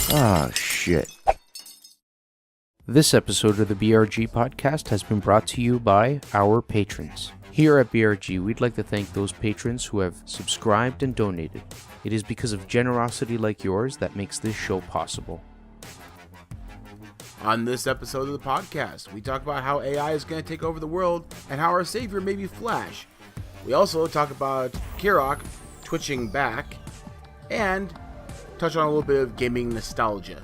Ah, shit. This episode of the BRG Podcast has been brought to you by our patrons. Here at BRG, we'd like to thank those patrons who have subscribed and donated. It is because of generosity like yours that makes this show possible. On this episode of the podcast, we talk about how AI is going to take over the world and how our savior may be Flash. We also talk about Kirok twitching back and touch on a little bit of gaming nostalgia.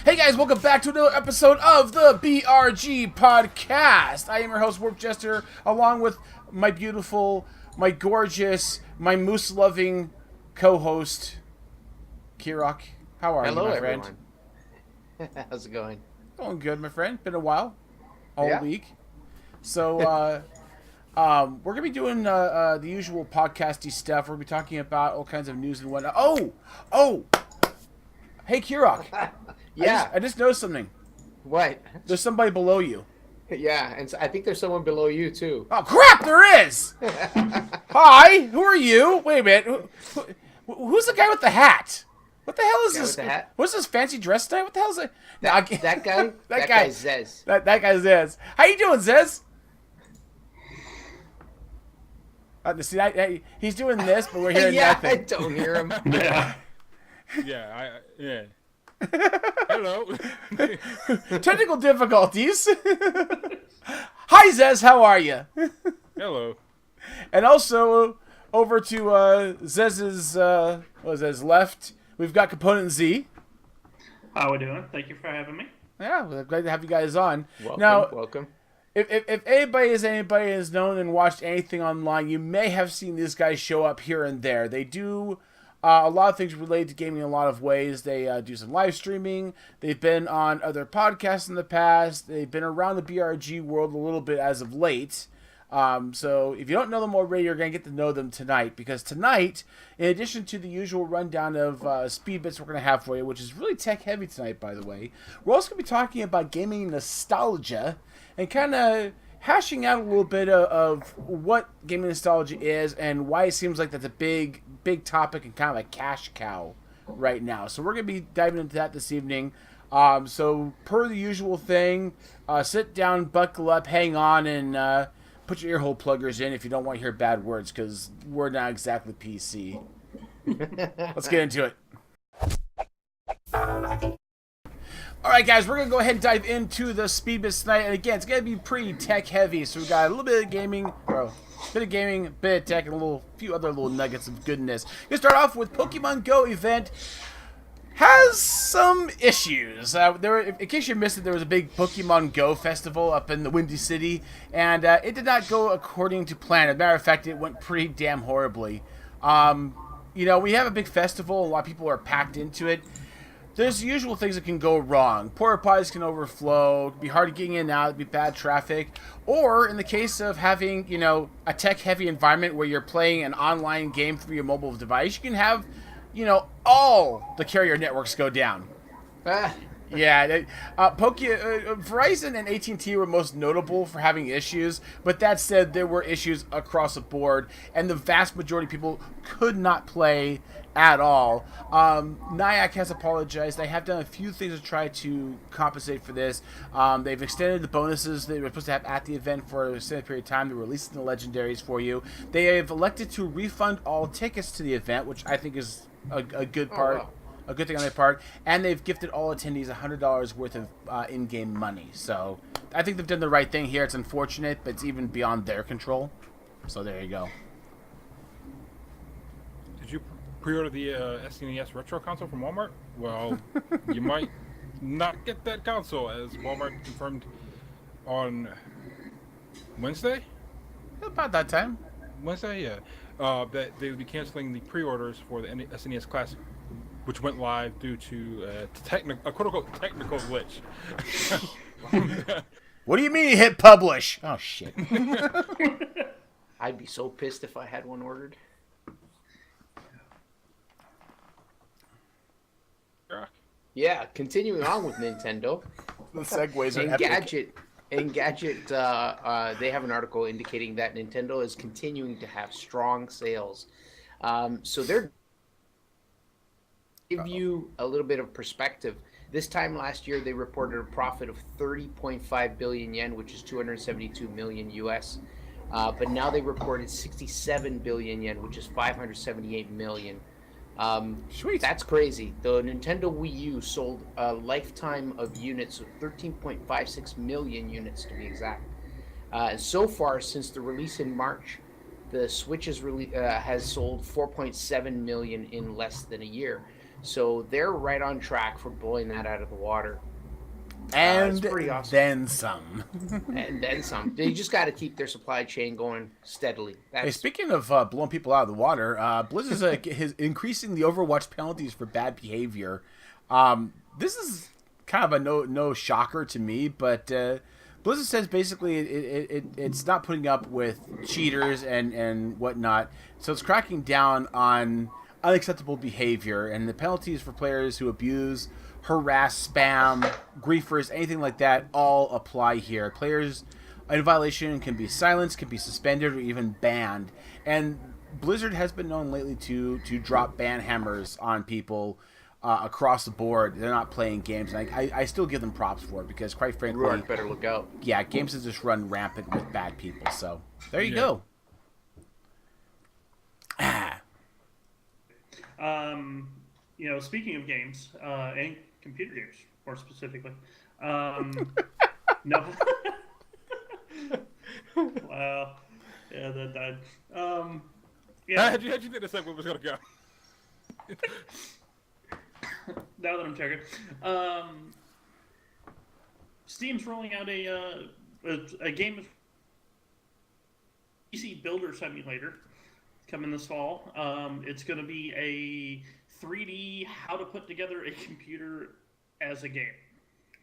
Hey guys, welcome back to another episode of the BRG Podcast. I am your host, Warp Jester, along with my beautiful, my gorgeous, my moose-loving co-host, Kirok. How are you, my friend? Everyone. How's it going? Going good, my friend. Been a while. All week. So, we're going to be doing the usual podcasty stuff. We're going to be talking about all kinds of news and whatnot. Oh! Hey, Kirok. Yeah. I just noticed something. What? There's somebody below you. Yeah, and I think there's someone below you, too. Oh, crap, there is! Hi, who are you? Wait a minute. Who's the guy with the hat? What the hell is this? What's this fancy dress tonight? What the hell is it? That guy? that guy's Zez. That guy's Zez. How you doing, Zez? See, he's doing this, but we're hearing nothing. I don't hear him. Yeah. Hello. Technical difficulties. Hi, Zez. How are you? Hello. And also, over to Zez's left, we've got Component Z. How we doing? Thank you for having me. Yeah, we're glad to have you guys on. Welcome. If anybody has known and watched anything online, you may have seen these guys show up here and there. They do a lot of things related to gaming in a lot of ways. They do some live streaming. They've been on other podcasts in the past. They've been around the BRG world a little bit as of late. So if you don't know them already, you're going to get to know them tonight. Because tonight, in addition to the usual rundown of speed bits we're going to have for you, which is really tech heavy tonight, by the way, we're also going to be talking about gaming nostalgia and kind of hashing out a little bit of what gaming nostalgia is and why it seems like that's a big topic and kind of a cash cow right now. So we're going to be diving into that this evening. So per the usual thing, sit down, buckle up, hang on, and put your ear hole pluggers in if you don't want to hear bad words, because we're not exactly PC. Let's get into it. Alright guys, we're going to go ahead and dive into the speed bits tonight, and again, it's going to be pretty tech heavy, so we've got a little bit of gaming, bit of tech, and a few other little nuggets of goodness. We're going to start off with Pokemon Go event. Has some issues. In case you missed it, there was a big Pokemon Go festival up in the Windy City, and it did not go according to plan. As a matter of fact, it went pretty damn horribly. We have a big festival, a lot of people are packed into it. There's the usual things that can go wrong. Porta potties can overflow, it can be hard getting in and out, it can be bad traffic. Or, in the case of having, a tech-heavy environment where you're playing an online game through your mobile device, you can have, all the carrier networks go down. Yeah, Verizon and AT&T were most notable for having issues, but that said, there were issues across the board, and the vast majority of people could not play at all. Nyack has apologized. They have done a few things to try to compensate for this. They've extended the bonuses they were supposed to have at the event for a extended period of time. They're releasing the legendaries for you. They have elected to refund all tickets to the event, which I think is a good part. Oh, wow. A good thing on their part, and they've gifted all attendees $100 worth of in-game money. So I think they've done the right thing here. It's unfortunate, but it's even beyond their control. So there you go. Did you pre-order the SNES Retro console from Walmart? Well, you might not get that console, as Walmart confirmed on Wednesday? About that time. Wednesday, yeah. That they would be canceling the pre-orders for the SNES Classic, which went live due to a quote-unquote technical glitch. What do you mean you hit publish? Oh, shit. I'd be so pissed if I had one ordered. Yeah, continuing on with Nintendo. The segues are Engadget. They have an article indicating that Nintendo is continuing to have strong sales. So they're give you a little bit of perspective. This time last year, they reported a profit of 30.5 billion yen, which is 272 million US. But now they reported 67 billion yen, which is 578 million. Sweet. That's crazy. The Nintendo Wii U sold a lifetime of units of 13.56 million units to be exact. So far, since the release in March, the Switch has sold 4.7 million in less than a year. So they're right on track for blowing that out of the water. And it's pretty awesome. then some. And then some. They just got to keep their supply chain going steadily. Hey, speaking of blowing people out of the water, Blizzard is increasing the Overwatch penalties for bad behavior. This is kind of a no shocker to me, but Blizzard says basically it's not putting up with cheaters and whatnot, so it's cracking down on unacceptable behavior, and the penalties for players who abuse, harass, spam, griefers, anything like that all apply here. Players in violation can be silenced, can be suspended, or even banned. And Blizzard has been known lately to drop ban hammers on people across the board. They're not playing games, and I still give them props for it because, quite frankly, Rourke better look out. Yeah, games have just run rampant with bad people. So there you go. Speaking of games, and computer games, more specifically, no. Wow. Yeah, that died. How'd you think this segment was going to go? Now that I'm checking. Steam's rolling out a game PC Builder Simulator coming this fall. It's going to be a 3D how to put together a computer as a game.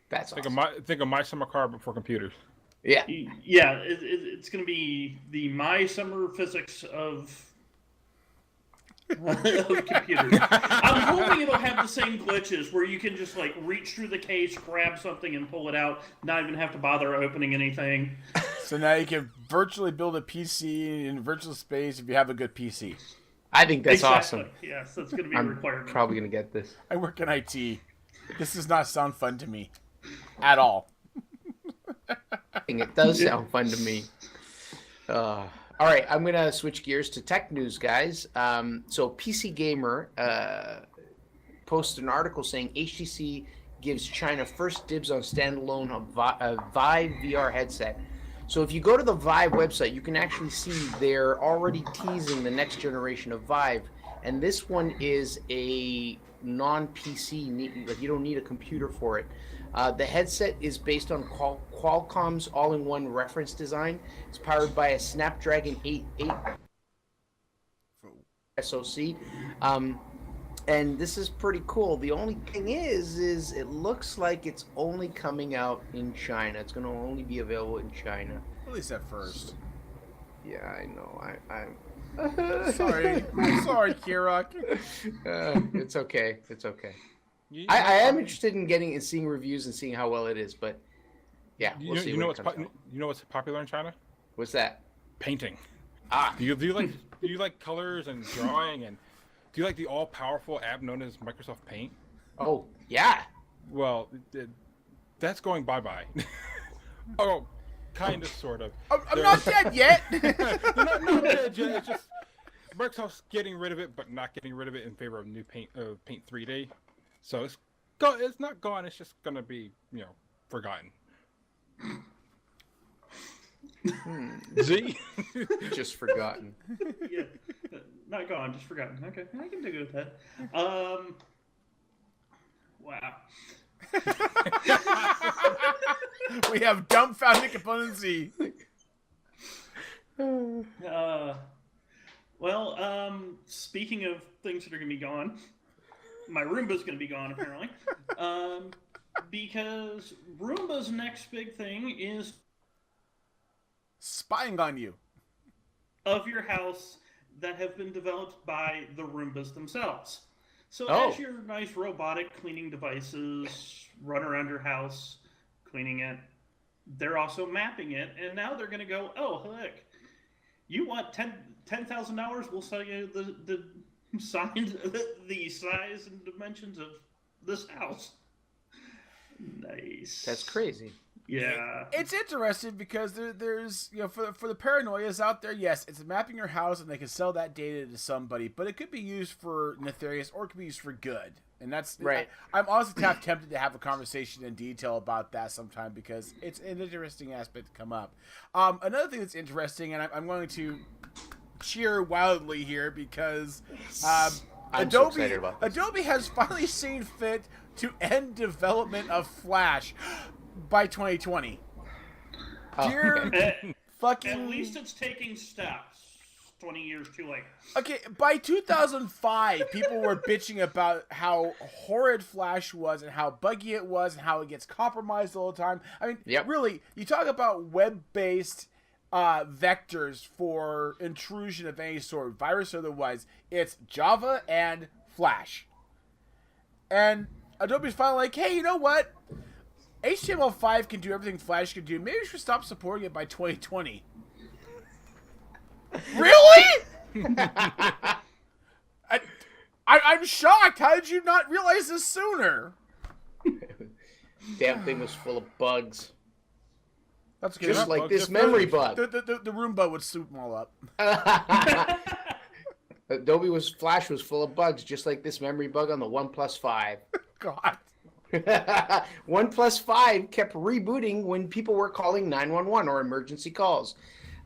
That's awesome. Think of My Summer Car but for computers. Yeah. Yeah, it's going to be the My Summer Physics of computers. I'm hoping it'll have the same glitches where you can just like reach through the case, grab something, and pull it out, not even have to bother opening anything. So now you can virtually build a PC in virtual space if you have a good PC. I think that's awesome. Yes, that's going to be a requirement. I'm probably going to get this. I work in IT. This does not sound fun to me at all. It does sound fun to me. All right, I'm going to switch gears to tech news, guys. So PC Gamer posted an article saying HTC gives China first dibs on standalone Vive VR headset. So if you go to the Vive website, you can actually see they're already teasing the next generation of Vive. And this one is a non-PC, like you don't need a computer for it. The headset is based on Qualcomm's all-in-one reference design. It's powered by a Snapdragon 8 SoC. And this is pretty cool. The only thing is it looks like it's only coming out in China. It's going to only be available in China. At least at first. Yeah, I know. I'm sorry. I'm sorry, Kirok. It's okay. It's okay. I am interested in seeing reviews and seeing how well it is, but yeah, we'll see. You know what's popular in China? What's that? Painting. Ah. Do you like colors and drawing, and do you like the all-powerful app known as Microsoft Paint? Oh yeah. Well, that's going bye-bye. Oh, kind of, sort of. I'm not dead yet. They're not dead yet. It's just Microsoft's getting rid of it, but not getting rid of it in favor of new Paint 3D. So it's not gone. It's just gonna be, forgotten. Z, just forgotten. Yeah, not gone, just forgotten. Okay, I can do with that. Wow. We have dumbfounded componency. Speaking of things that are going to be gone, my Roomba's going to be gone, apparently. Because Roomba's next big thing is spying on you. Of your house that have been developed by the Roombas themselves. So Oh. as your nice robotic cleaning devices run around your house, cleaning it, they're also mapping it, and now they're going to go, oh, heck, you want $10,000? We'll sell you the size and dimensions of this house. Nice. That's crazy. Yeah. It's interesting because there's for the paranoias out there, yes, it's mapping your house and they can sell that data to somebody, but it could be used for nefarious or it could be used for good. And that's Right. I'm honestly tempted to have a conversation in detail about that sometime because it's an interesting aspect to come up. Another thing that's interesting, and I'm going to cheer wildly here because I'm so excited about this. Adobe has finally seen fit to end development of Flash by 2020. Dear fucking... At least it's taking steps. 20 years too late. Okay, by 2005, people were bitching about how horrid Flash was and how buggy it was and how it gets compromised all the time. I mean, really, you talk about web-based vectors for intrusion of any sort, virus or otherwise, it's Java and Flash. And Adobe's finally like, hey, you know what? HTML5 can do everything Flash can do. Maybe we should stop supporting it by 2020. Really? I'm shocked. How did you not realize this sooner? Damn thing was full of bugs. That's good. Just like this memory bug. The Roomba would soup them all up. Flash was full of bugs, just like this memory bug on the OnePlus 5. God. OnePlus 5 kept rebooting when people were calling 911 or emergency calls.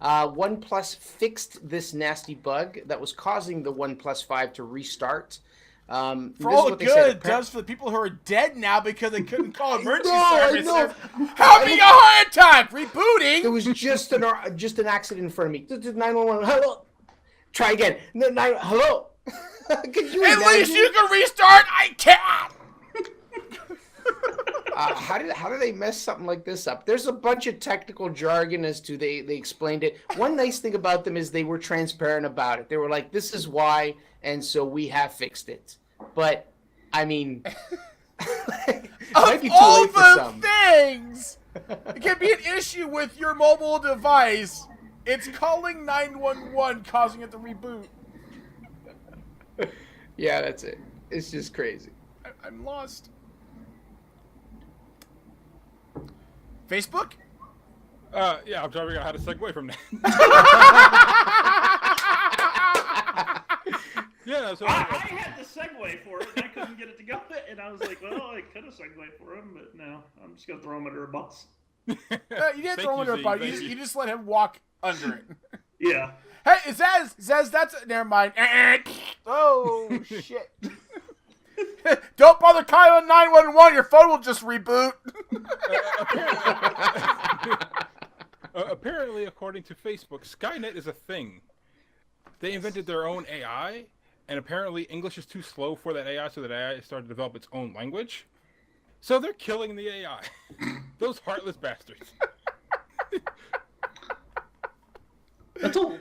OnePlus fixed this nasty bug that was causing the OnePlus 5 to restart. For all the good it does for the people who are dead now because they couldn't call emergency services. Having a heart attack! Rebooting! It was just an accident in front of me. 911, hello. Try again. Hello. At least you can restart. I can't. How do they mess something like this up? There's a bunch of technical jargon as to they explained it. One nice thing about them is they were transparent about it. They were like, this is why, and so we have fixed it. But I mean, it might be too all late for the some. things, it can be an issue with your mobile device. It's calling 911, causing it to reboot. Yeah, that's it. It's just crazy. I'm lost. Facebook? Yeah, I'm trying to figure out how to segue from that. Yeah, so I had the segue for it, and I couldn't get it to go, and I was like, well, I could have segued for him, but no, I'm just going to throw him under a bus. You didn't throw him under a bus. You just let him walk under it. Yeah. Hey, it says that's... Never mind. Oh, shit. Don't bother calling 911. Your phone will just reboot. Apparently, according to Facebook, Skynet is a thing. They invented their own AI, and apparently English is too slow for that AI, so that AI started to develop its own language. So they're killing the AI. Those heartless bastards. That's all.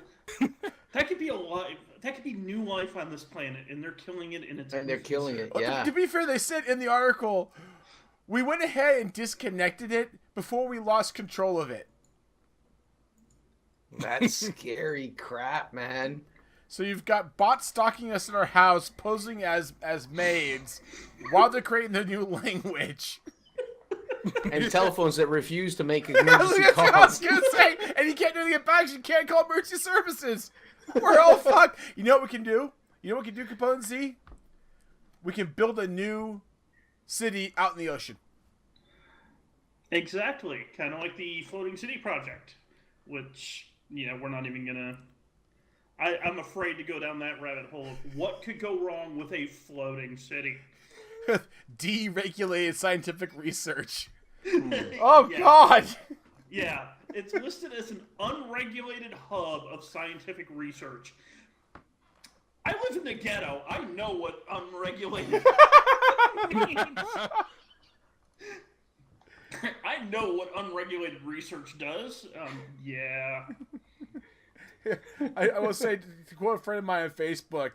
That could be a life. That could be new life on this planet, and they're killing it in its. And they're killing it. Yeah. To be fair, they said in the article, we went ahead and disconnected it before we lost control of it. That's scary crap, man. So you've got bots stalking us in our house, posing as maids, while they're creating their new language. And telephones that refuse to make That's emergency what I was calls. gonna say. And you can't do anything back. You can't call emergency services. We're all fucked. You know what we can do? You know what we can do, Component Z? We can build a new city out in the ocean. Exactly, kind of like the floating city project, which we're not even gonna. I'm afraid to go down that rabbit hole of what could go wrong with a floating city. Deregulated scientific research. Oh, Yeah. God. Yeah, it's listed as an unregulated hub of scientific research. I live in the ghetto. I know what unregulated means. I know what unregulated research does. Yeah. I will say, to quote a friend of mine on Facebook,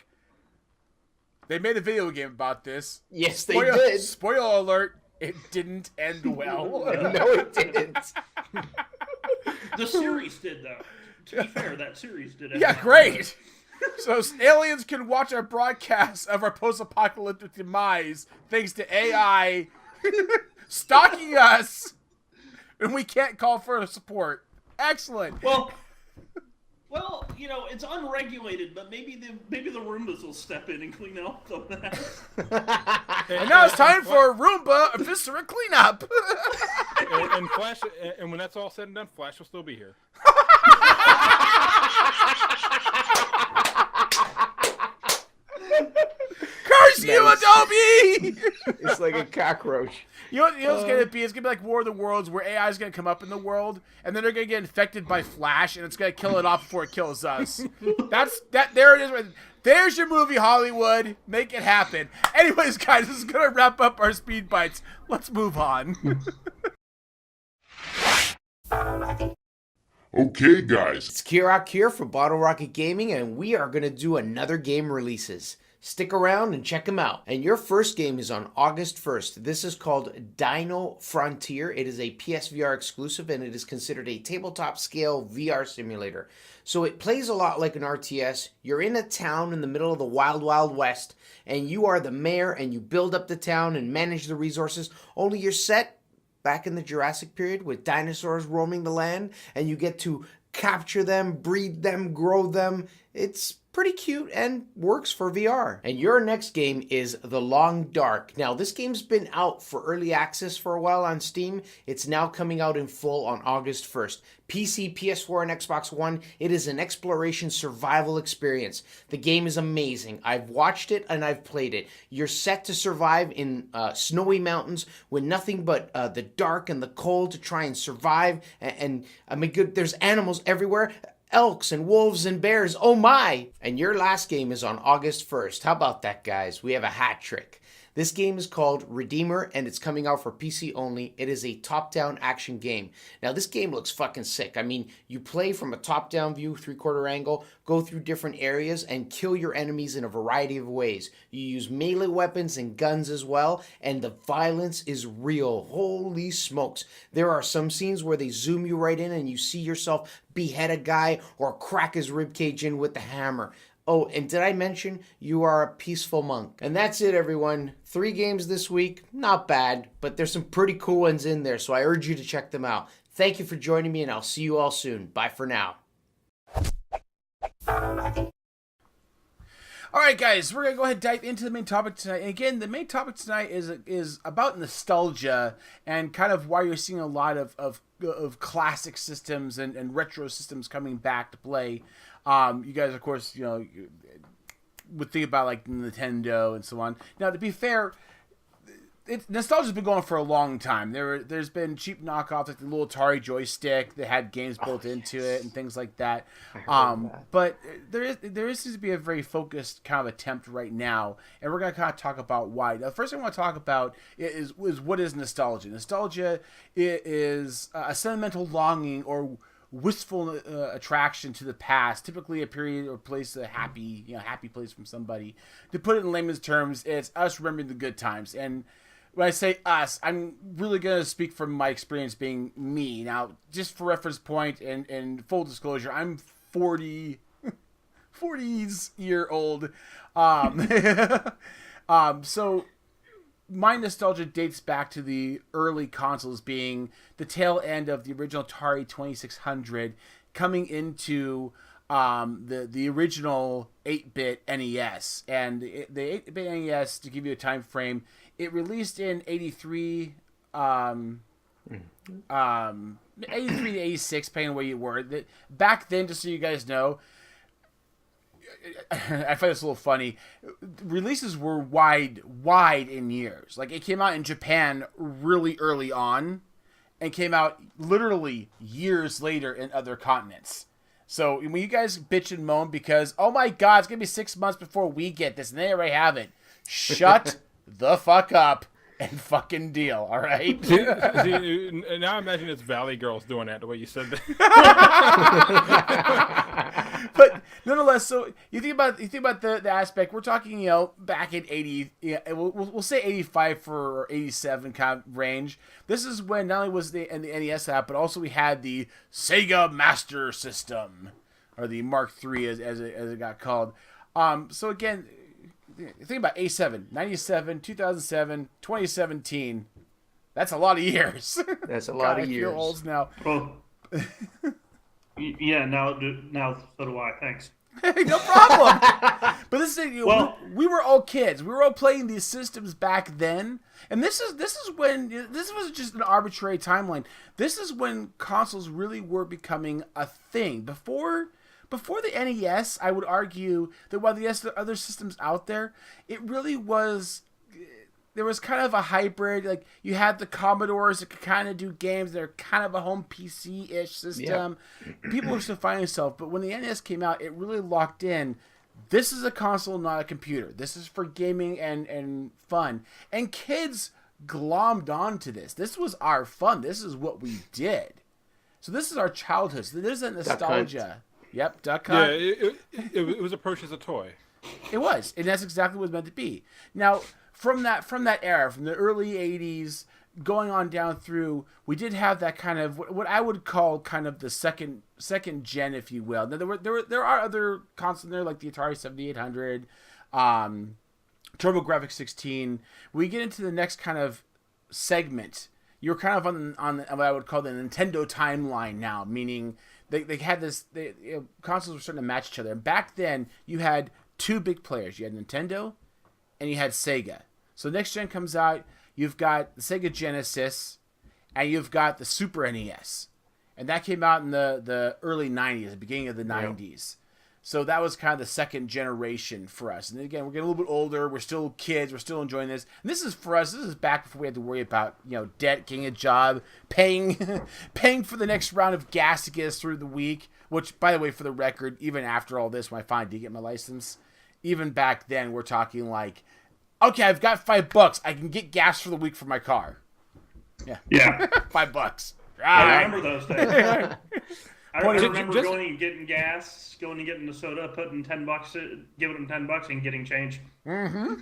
They made a video game about this. Yes, they did. Spoiler alert, it didn't end well. No, it didn't. The series did, though. To be fair, that series did. Yeah, great. So aliens can watch our broadcast of our post-apocalyptic demise thanks to AI stalking us, and we can't call for support. Excellent. Well, it's unregulated, but maybe the Roombas will step in and clean up the mess. And now it's time for Roomba eviscerate cleanup. and Flash, and when that's all said and done, Flash will still be here. Curse you, Adobe! It's like a cockroach. You know what's gonna be? It's gonna be like War of the Worlds, where AI is gonna come up in the world, and then they're gonna get infected by Flash, and it's gonna kill it off before it kills us. There it is. There's your movie, Hollywood. Make it happen. Anyways, guys, this is gonna wrap up our Speed Bites. Let's move on. Okay, guys. It's Kirok here for Bottle Rocket Gaming, and we are going to do another game releases. Stick around and check them out. And your first game is on August 1st. This is called Dino Frontier. It is a PSVR exclusive, and it is considered a tabletop scale VR simulator. So it plays a lot like an RTS. You're in a town in the middle of the wild, wild west, and you are the mayor, and you build up the town and manage the resources, only you're set back in the Jurassic period with dinosaurs roaming the land, and you get to capture them, breed them, grow them. It's pretty cute and works for VR. And your next game is The Long Dark. Now, this game's been out for early access for a while on Steam. It's now coming out in full on August 1st. PC, PS4, and Xbox One. It is an exploration survival experience. The game is amazing. I've watched it and I've played it. You're set to survive in snowy mountains with nothing but the dark and the cold to try and survive. And I mean, there's animals everywhere. Elks and wolves and bears, oh my! And your last game is on August 1st. How about that, guys? We have a hat trick. This game is called Redeemer, and it's coming out for PC only. It is a top-down action game. Now, this game looks fucking sick. I mean, you play from a top-down view, three-quarter angle, go through different areas, and kill your enemies in a variety of ways. You use melee weapons and guns as well, and the violence is real. Holy smokes. There are some scenes where they zoom you right in, and you see yourself behead a guy or crack his ribcage in with the hammer. Oh, and did I mention you are a peaceful monk? And that's it, everyone. 3 games this week. Not bad, but there's some pretty cool ones in there, so I urge you to check them out. Thank you for joining me, and I'll see you all soon. Bye for now. All right, guys, we're gonna go ahead and dive into the main topic tonight. And again, the main topic tonight is about nostalgia and kind of why you're seeing a lot of classic systems and retro systems coming back to play. You guys, of course, would think about like Nintendo and so on. Now, to be fair, nostalgia's been going for a long time. There's been cheap knockoffs like the little Atari joystick that had games built into it and things like that. But there seems to be a very focused kind of attempt right now, and we're gonna kind of talk about why. Now, the first thing I want to talk about is what is nostalgia. Nostalgia is a sentimental longing or wistful attraction to the past, typically a period or place, a happy place from somebody. To put it in layman's terms, it's us remembering the good times. And when I say us, I'm really going to speak from my experience being me. Now, just for reference point and full disclosure, I'm 40s year old. So my nostalgia dates back to the early consoles, being the tail end of the original Atari 2600, coming into the original 8-bit NES. And the 8-bit NES, to give you a time frame, it released in 83 to 86, depending on where you were. Back then, just so you guys know, I find this a little funny. Releases were wide in years. Like, it came out in Japan really early on and came out literally years later in other continents. So when you guys bitch and moan because, oh my god, it's going to be 6 months before we get this, and they already have it, shut the fuck up and fucking deal, all right? See, now I imagine it's Valley Girls doing that, the way you said that. But nonetheless, so you think about the aspect. We're talking, back in 80. We'll say 85 for 87 kind of range. This is when not only was the NES out, but also we had the Sega Master System, or the Mark III as it got called. So again, think about A7, 97, 2007, 2017. That's a lot of years. That's a lot of I years. feel old now. Oh. Yeah, now so do I. Thanks. No problem. But this is Well- we were all kids. We were all playing these systems back then, and this is when this was just an arbitrary timeline. This is when consoles really were becoming a thing. Before the NES, I would argue that while there are other systems out there, it really was. There was kind of a hybrid. Like, you had the Commodores that could kind of do games. They're kind of a home PC-ish system. Yeah. People were still finding themselves. But when the NES came out, it really locked in. This is a console, not a computer. This is for gaming and fun. And kids glommed onto this. This was our fun. This is what we did. So this is our childhood. So there's that nostalgia. Yep, Duck Hunt. Yeah, it was approached as a toy. It was. And that's exactly what it was meant to be. Now, From that era, from the early 80s, going on down through, we did have that kind of what I would call kind of the second gen, if you will. Now, there are other consoles in there, like the Atari 7800, TurboGrafx 16. We get into the next kind of segment. You're kind of on what I would call the Nintendo timeline now, meaning they had this. Consoles were starting to match each other. And back then, you had two big players. You had Nintendo, and you had Sega. So next gen comes out, you've got the Sega Genesis, and you've got the Super NES. And that came out in the early 90s, the beginning of the 90s. So that was kind of the second generation for us. And again, we're getting a little bit older, we're still kids, we're still enjoying this. And this is for us, this is back before we had to worry about, debt, getting a job, paying for the next round of gas to get us through the week. Which, by the way, for the record, even after all this, when I finally did get my license, even back then, we're talking like, okay, I've got $5. I can get gas for the week for my car. Yeah. $5. I remember those days. I remember Just- going and getting gas, going and getting the soda, putting $10, giving them $10, and getting change. Mm-hmm.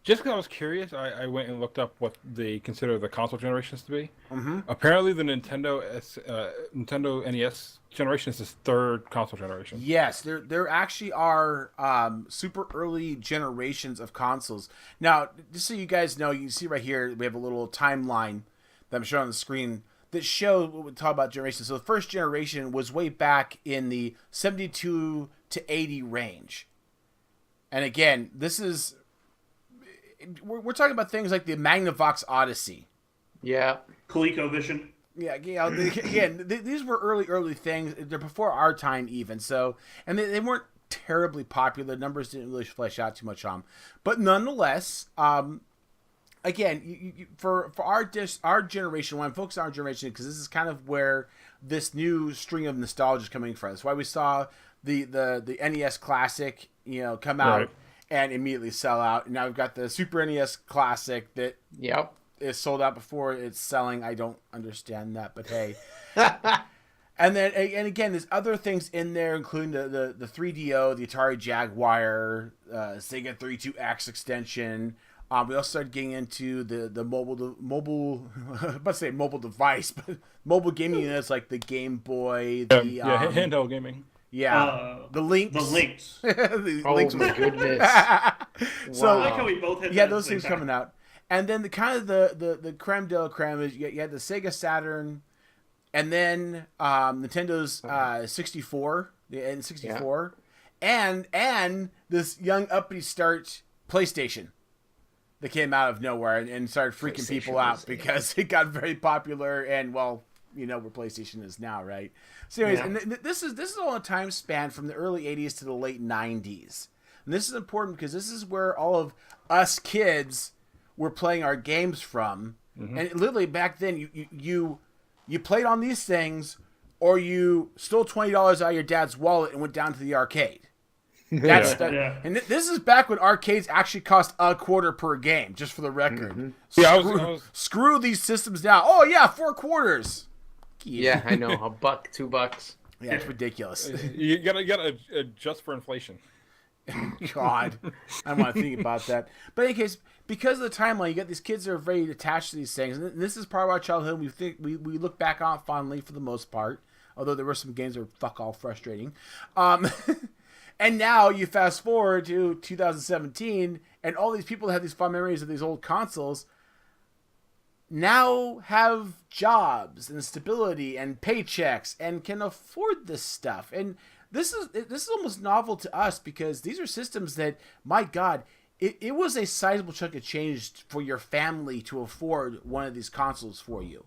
Just because I was curious, I went and looked up what they consider the console generations to be. Mm-hmm. Apparently, the Nintendo NES generation is the third console generation. Yes, there actually are super early generations of consoles. Now, just so you guys know, you can see right here, we have a little timeline that I'm showing on the screen that shows what we talk about generations. So the first generation was way back in the 72 to 80 range. And again, this is... We're talking about things like the Magnavox Odyssey. Yeah. ColecoVision. Yeah, again, these were early things. They're before our time even. So, and they weren't terribly popular. Numbers didn't really flesh out too much on them. But nonetheless, again, for our generation, when I'm focused on our generation, because this is kind of where this new string of nostalgia is coming from. That's why we saw the NES Classic, come out. Right. And immediately sell out. And now we've got the Super NES Classic that is sold out before it's selling. I don't understand that, but hey. and again, there's other things in there, including the 3DO, the Atari Jaguar, Sega 32X extension. We also started getting into the mobile I'm about to say mobile device, but mobile gaming units like the Game Boy, handheld gaming. Yeah, the Lynx. The Lynx. Oh my goodness! So I like how we both had those things coming out, and then the creme de la creme is you had the Sega Saturn, and then Nintendo's 64, the N64, and this young uppity start PlayStation that came out of nowhere and started freaking people out because it got very popular and where PlayStation is now, right? So anyways, and this is all a time span from the early 80s to the late 90s. And this is important because this is where all of us kids were playing our games from. Mm-hmm. And literally back then, you played on these things, or you stole $20 out of your dad's wallet and went down to the arcade. And this is back when arcades actually cost $0.25 per game, just for the record. Mm-hmm. Screw these systems now. Oh yeah, $4. Yeah, I know. $1, $2. Yeah, it's ridiculous. You gotta adjust for inflation. God, I don't want to think about that. But in any case, because of the timeline, you get these kids that are very attached to these things, and this is part of our childhood. We look back on it fondly for the most part, although there were some games that were fuck all frustrating. And now you fast forward to 2017, and all these people that have these fond memories of these old consoles now have jobs and stability and paychecks and can afford this stuff. And this is almost novel to us because these are systems that, my God, it was a sizable chunk of change for your family to afford one of these consoles for you.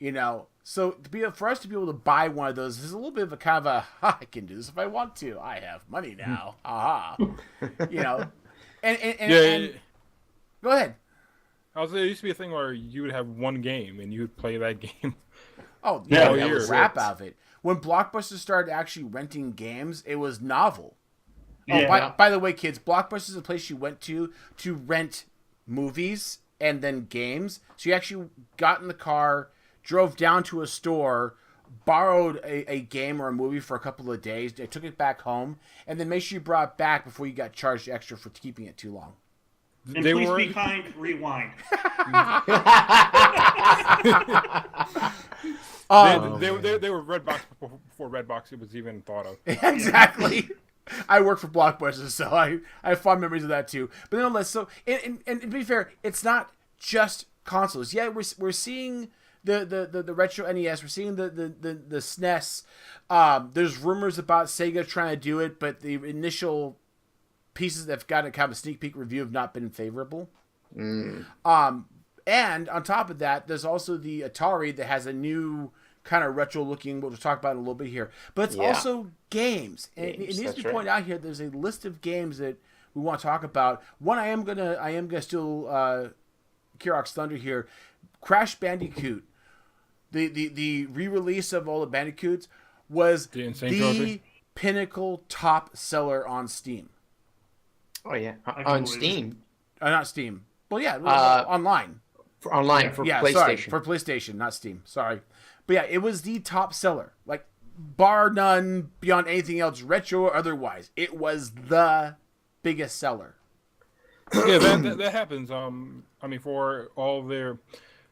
You know, so for us to be able to buy one of those is a little bit of a kind of a, I can do this if I want to. I have money now. Aha. You know, and go ahead. There used to be a thing where you would have one game and you would play that game. Oh, yeah, all that year. was crap out of it. When Blockbuster started actually renting games, it was novel. Yeah. Oh, by the way, kids, Blockbuster is a place you went to rent movies and then games. So you actually got in the car, drove down to a store, borrowed a game or a movie for a couple of days, took it back home, and then make sure you brought it back before you got charged extra for keeping it too long. And please be kind, rewind. They were Redbox before Redbox was even thought of. Exactly. I work for Blockbuster, so I have fond memories of that too. But nonetheless, so and to be fair, it's not just consoles. Yeah, we're seeing the retro NES. We're seeing the SNES. There's rumors about Sega trying to do it, but the initial pieces that have gotten kind of a sneak peek review have not been favorable. And on top of that, there's also the Atari that has a new kind of retro looking, we'll talk about it in a little bit here, but it's also games. And it needs to be pointed out here, there's a list of games that we want to talk about. One, I am gonna steal Kirok's thunder here. Crash Bandicoot, the re-release of all the Bandicoots was the pinnacle top seller on Steam. Oh yeah, on Steam. Not Steam. Well, yeah, it was online. For PlayStation. Sorry, for PlayStation, not Steam. Sorry. But yeah, it was the top seller. Like, bar none, beyond anything else, retro or otherwise. It was the biggest seller. Yeah, that happens. I mean, for all the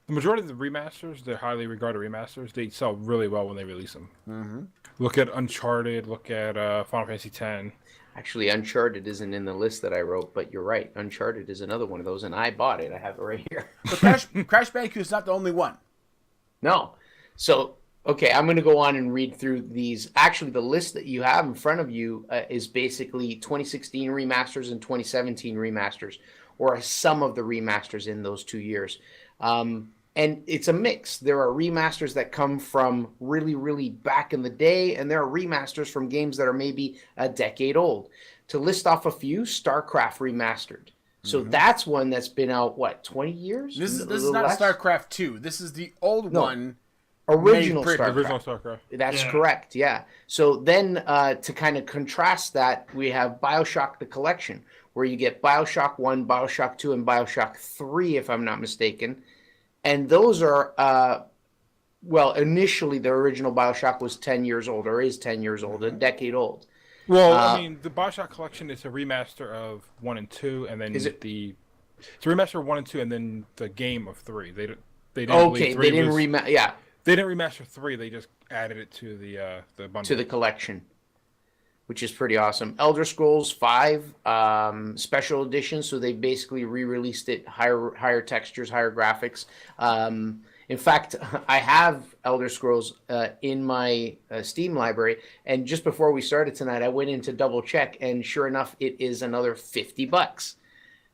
majority of the remasters, they're highly regarded remasters. They sell really well when they release them. Mm-hmm. Look at Uncharted. Look at Final Fantasy X. Actually, Uncharted isn't in the list that I wrote, but you're right. Uncharted is another one of those, and I bought it. I have it right here. But Crash Bandicoot is not the only one. No. So, okay, I'm going to go on and read through these. Actually, the list that you have in front of you is basically 2016 remasters and 2017 remasters, or some of the remasters in those 2 years. And it's a mix. There are remasters that come from really, really back in the day, and there are remasters from games that are maybe a decade old. To list off a few, StarCraft Remastered. So that's one that's been out, 20 years? This is not StarCraft 2. This is the old one. Original StarCraft. Original StarCraft. That's correct, yeah. So then to kind of contrast that, we have BioShock the Collection, where you get BioShock 1, BioShock 2, and BioShock 3, if I'm not mistaken. And those are, initially the original BioShock was 10 years old, or is 10 years old, a decade old. Well, I mean, the BioShock Collection is a remaster of 1 and 2, and then it's a remaster of 1 and 2, and then the game of 3. They didn't remaster. They didn't remaster 3. They just added it to the bundle. To the collection, which is pretty awesome. Elder Scrolls 5 special edition, so they basically re-released it, higher textures, higher graphics. In fact, I have Elder Scrolls in my Steam library, and just before we started tonight, I went in to double check, and sure enough, it is another $50.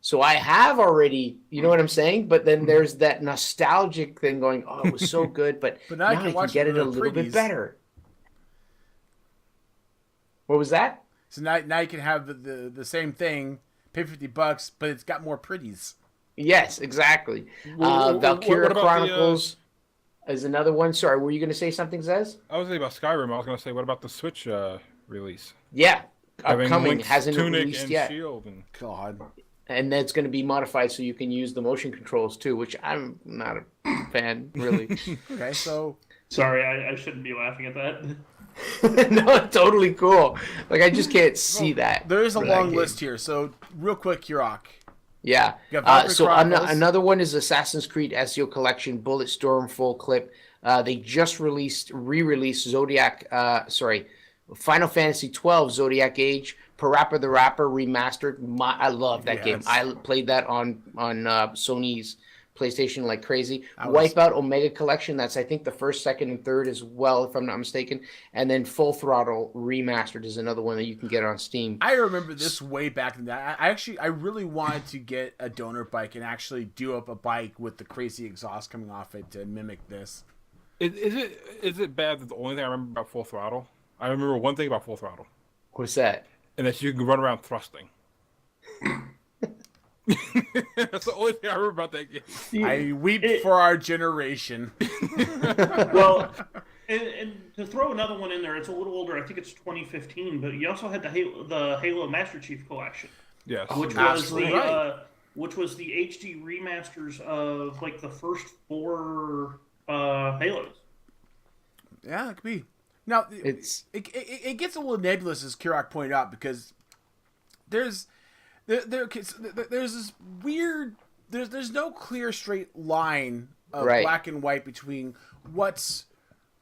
So I have already, you know what I'm saying? But then there's that nostalgic thing going, oh, it was so good, but now I can get it a little bit better. What was that? So now you can have the same thing, pay $50, but it's got more pretties. Yes, exactly. Valkyria Chronicles is another one. Sorry, were you going to say something, Zez? I was thinking about Skyrim. I was going to say, what about the Switch release? Yeah, upcoming, hasn't Tunic released and yet. Shield and... God. And that's going to be modified so you can use the motion controls too, which I'm not a fan, really. Okay, so... Sorry, I shouldn't be laughing at that. No, totally cool. Like I just can't see that. There is a for that long game. list here. So real quick, Yurok. Yeah. You got Valkyrie So Chronicles. another one is Assassin's Creed Ezio Collection Bulletstorm Full Clip. They just re-released Final Fantasy 12 Zodiac Age, Parappa the Rapper remastered. I love that game. I played that on Sony's PlayStation like crazy. Wipeout Omega Collection. That's I think the first, second, and third as well, if I'm not mistaken. And then Full Throttle Remastered is another one that you can get on Steam. I remember this way back in that. I really wanted to get a donor bike and actually do up a bike with the crazy exhaust coming off it to mimic this. Is it bad that the only thing I remember about Full Throttle? I remember one thing about Full Throttle, What's that? and that's you can run around thrusting. That's the only thing I remember about that game. I weep for our generation. Well, and to throw another one in there, it's a little older. I think it's 2015, but you also had the Halo Master Chief Collection, Yes. which was the HD remasters of like the first 4 Halos. Yeah, it could be. Now, It's it gets a little nebulous, as Kirok pointed out, because there's this weird. There's no clear straight line of black and white between what's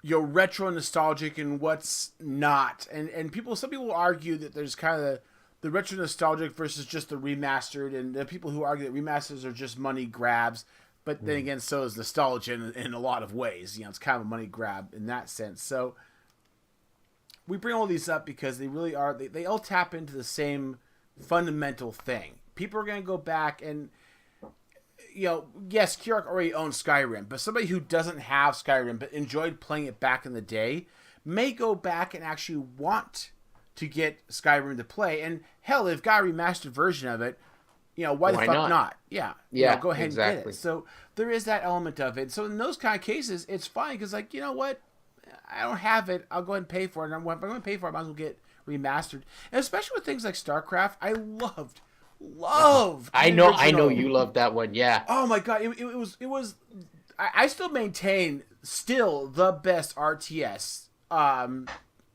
retro nostalgic and what's not. And some people argue that there's kind of the retro nostalgic versus just the remastered, and the people who argue that remasters are just money grabs. But then again, so is nostalgia in a lot of ways. It's kind of a money grab in that sense. So we bring all these up because they really are. They all tap into the same fundamental thing. People are going to go back and, yes, Kirok already owns Skyrim, but somebody who doesn't have Skyrim but enjoyed playing it back in the day may go back and actually want to get Skyrim to play. And hell, they've got a remastered version of it. Why the fuck not? Yeah. Go ahead and get it. So there is that element of it. So in those kind of cases, it's fine because, like, you know what? I don't have it. I'll go ahead and pay for it. And if I'm going to pay for it, I might as well get remastered. And especially with things like StarCraft, I loved. I know you loved that one. Yeah. Oh my god, it was. I still maintain the best RTS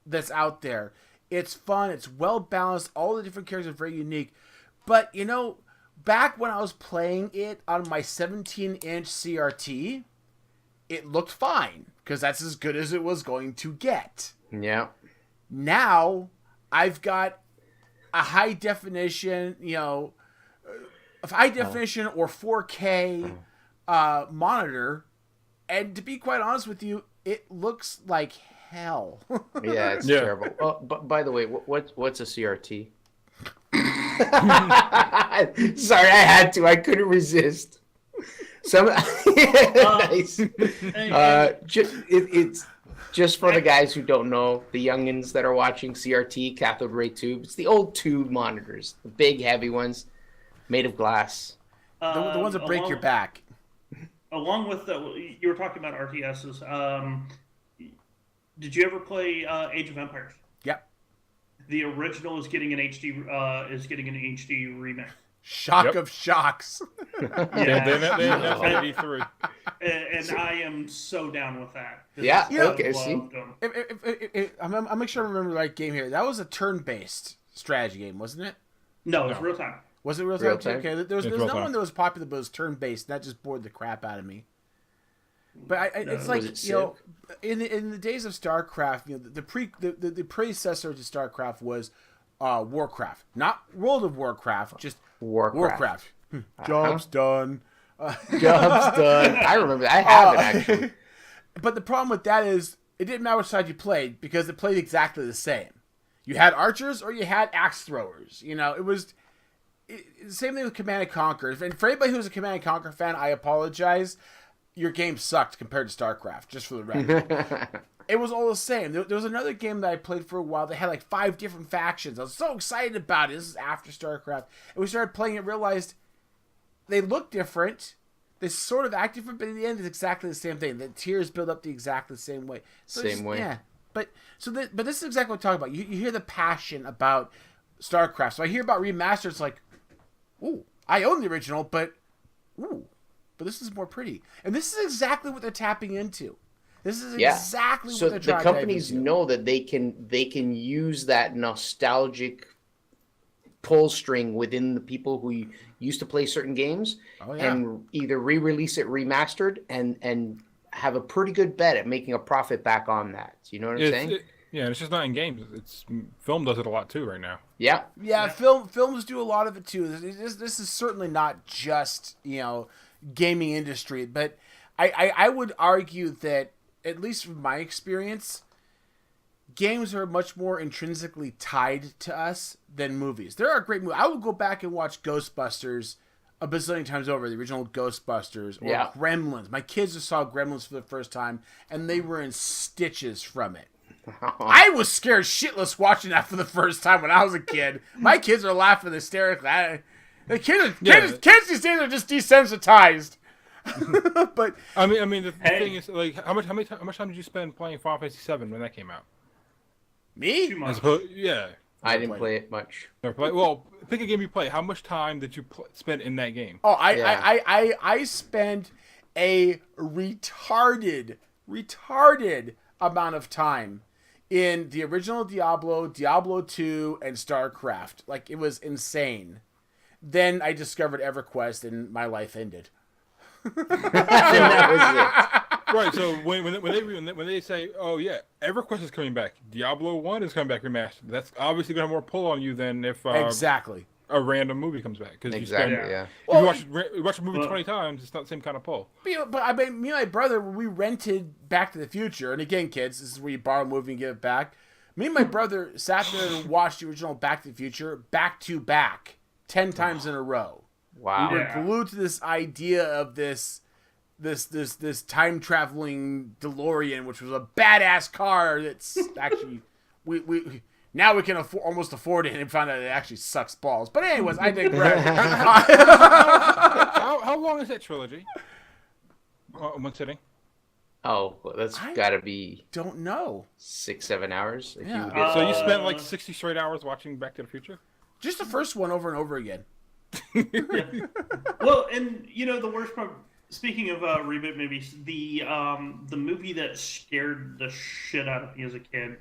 that's out there. It's fun. It's well balanced. All the different characters are very unique. But back when I was playing it on my 17-inch CRT, it looked fine because that's as good as it was going to get. Yeah. Now I've got a high definition, or 4K monitor, and to be quite honest with you, it looks like hell. Yeah, it's terrible. Oh, but by the way, what's a CRT? Sorry, I had to. I couldn't resist. Nice. It's just for the guys who don't know, the youngins that are watching CRT, cathode ray tube. It's the old tube monitors, the big, heavy ones, made of glass. The ones that break your back. Along with you were talking about RTSs. Did you ever play Age of Empires? Yep. The original is getting an HD remake. Shock of shocks. Yeah. And I am so down with that. Yeah. Okay. See. I'll make sure I remember the right game here. That was a turn-based strategy game, wasn't it? No, it was real time. Was it real time? Okay. There was no one that was popular, but it was turn-based. That just bored the crap out of me. But it's like in the days of StarCraft, the predecessor to StarCraft was Warcraft, not World of Warcraft, just Warcraft. Job's done. Job's done. I remember that. I have it actually. But the problem with that is it didn't matter which side you played because it played exactly the same. You had archers or you had axe throwers. It was the same thing with Command & Conquer. And for anybody who's a Command & Conquer fan, I apologize. Your game sucked compared to StarCraft, just for the record. It was all the same. There was another game that I played for a while that had like 5 different factions. I was so excited about it. This is after StarCraft. And we started playing it, realized they look different. They sort of act different, but in the end, it's exactly the same thing. The tiers build up the exactly the same way. Same way. Yeah. But this is exactly what I'm talking about. You hear the passion about StarCraft. So I hear about remastered. It's like, ooh, I own the original, but this is more pretty. And this is exactly what they're tapping into. This is Yeah. exactly So what they're the trying to companies dive into. know that they can use that nostalgic pull string within the people who used to play certain games Oh, yeah. and either re-release it remastered and have a pretty good bet at making a profit back on that. You know what I'm saying? It's just not in games. It's film does it a lot too right now. Yeah. Yeah, films do a lot of it too. This is certainly not just, gaming industry, but I would argue that, at least from my experience, games are much more intrinsically tied to us than movies. There are great movies. I would go back and watch Ghostbusters a bazillion times over, the original Ghostbusters, or Gremlins. My kids just saw Gremlins for the first time, and they were in stitches from it. I was scared shitless watching that for the first time when I was a kid. My kids are laughing hysterically. Kids these days are just desensitized. But I mean, the thing is, like, how much time did you spend playing Final Fantasy VII when that came out? me? 2 months. I didn't play it much. Never play. Well, pick a game you play. How much time did you spend in that game? Oh, I spent a retarded amount of time in the original Diablo, Diablo 2, and StarCraft. Like, it was insane. Then I discovered EverQuest, and my life ended. That was it. Right. So when they say, "Oh yeah, EverQuest is coming back. Diablo 1 is coming back remastered," that's obviously going to have more pull on you than if Exactly. a random movie comes back. Because Exactly. you spend, Yeah. if you watch a movie 20 times, it's not the same kind of pull. But I mean, me and my brother, we rented Back to the Future. And again, kids, this is where you borrow a movie and give it back. Me and my brother sat there and watched the original Back to the Future back to back 10 times in a row. Wow. We were glued to this idea of this time traveling DeLorean, which was a badass car. That's actually we now we can almost afford it, and found out it actually sucks balls. But anyways, I digress. How long is that trilogy? One sitting. Oh, well, that's I got to be don't know. 6-7 hours. If Yeah. you get So you spent like 60 straight hours watching Back to the Future? Just the first one over and over again. Well, and the worst part. Speaking of reboot movies, the movie that scared the shit out of me as a kid,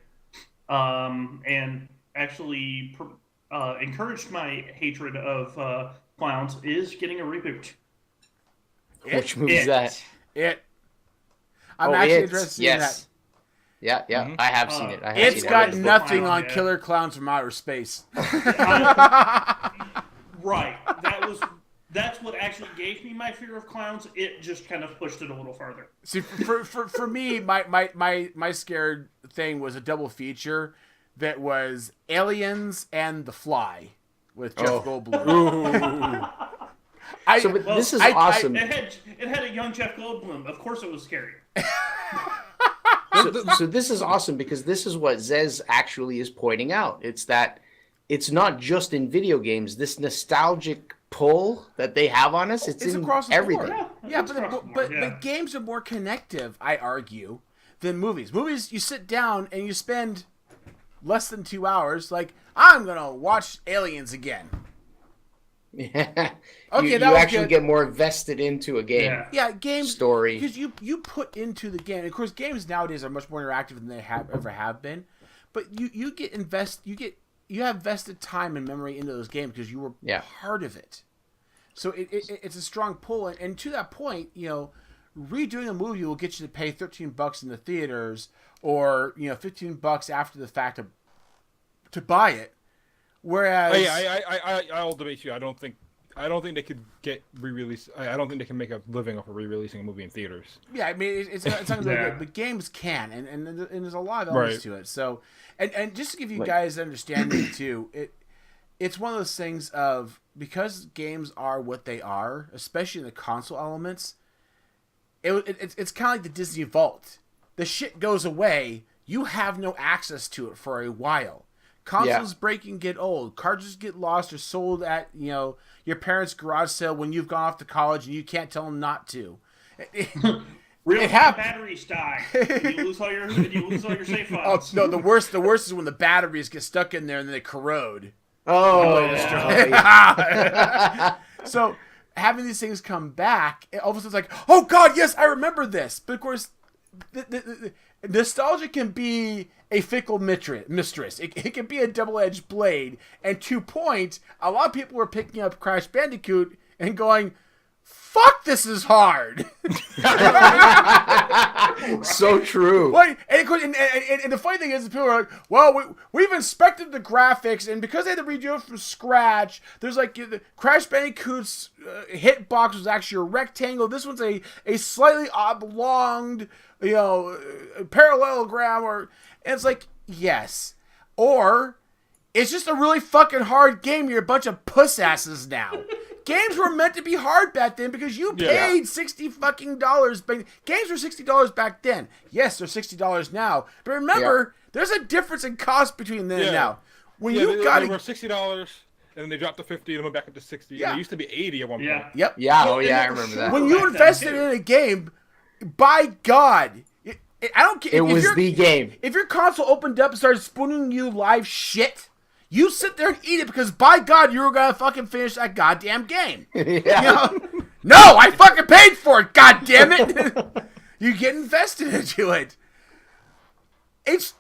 and actually encouraged my hatred of clowns, is getting a reboot. which movie's that? I'm actually interested in that. Yeah, Mm-hmm. I have seen it. It's got Clowns, nothing on yeah. Killer Clowns from Outer Space. Right. That's what actually gave me my fear of clowns. It just kind of pushed it a little farther. See, for me, my scared thing was a double feature that was Aliens and The Fly with Jeff Goldblum. This is awesome. It had a young Jeff Goldblum. Of course it was scary. So this is awesome because this is what Zez actually is pointing out. It's that it's not just in video games. This nostalgic pull that they have on us, it's in across the everything. board. Yeah, But games are more connective, I argue, than movies. Movies, you sit down and you spend less than 2 hours. Like, I'm gonna watch Aliens again. Yeah. Okay, you that was actually good. get more invested into a game. Yeah, games Story. because you put into the game. Of course, games nowadays are much more interactive than they ever have been. But you have vested time and memory into those games because you were part of it. So it's a strong pull, and to that point, redoing a movie will get you to pay $13 in the theaters, or $15 after the fact to buy it. Whereas, I'll debate you. I don't think they could get re-released. I don't think they can make a living off of re-releasing a movie in theaters. Yeah, I mean it's not gonna be good, but games can, and there's a lot of elements to it. So, and just to give you guys understanding too, it's one of those things of, because games are what they are, especially in the console elements. It's kind of like the Disney Vault. The shit goes away. You have no access to it for a while. Consoles break and get old. Cartridges get lost or sold at your parents' garage sale when you've gone off to college and you can't tell them not to. Batteries die. You lose all your save files. Oh no, the worst is when the batteries get stuck in there and then they corrode. Oh, So having these things come back, all of a sudden it's like, oh god, yes, I remember this. But of course, nostalgia can be a fickle mistress. It can be a double-edged blade. And to point, a lot of people were picking up Crash Bandicoot and going, fuck, this is hard. So true. Well, and the funny thing is, people are like, well, we've inspected the graphics, and because they had to redo it from scratch, there's like the Crash Bandicoot's hitbox was actually a rectangle. This one's a slightly oblonged, parallelogram, and it's like, yes. Or it's just a really fucking hard game. You're a bunch of puss asses now. Games were meant to be hard back then because you paid $60 fucking dollars. Games were $60 back then. Yes, they're $60 now. But remember, there's a difference in cost between then and now. When they got were $60, and then they dropped to $50, and then went back up to $60. Yeah. And it used to be $80 at one point. Yep. Yeah. Oh yeah, I remember that. When you invested in a game, by God, I don't care. It was the game. If your console opened up and started spooning you live shit, you sit there and eat it because, by God, you were going to fucking finish that goddamn game. Yeah. No, I fucking paid for it, God damn it. You get invested into it. It's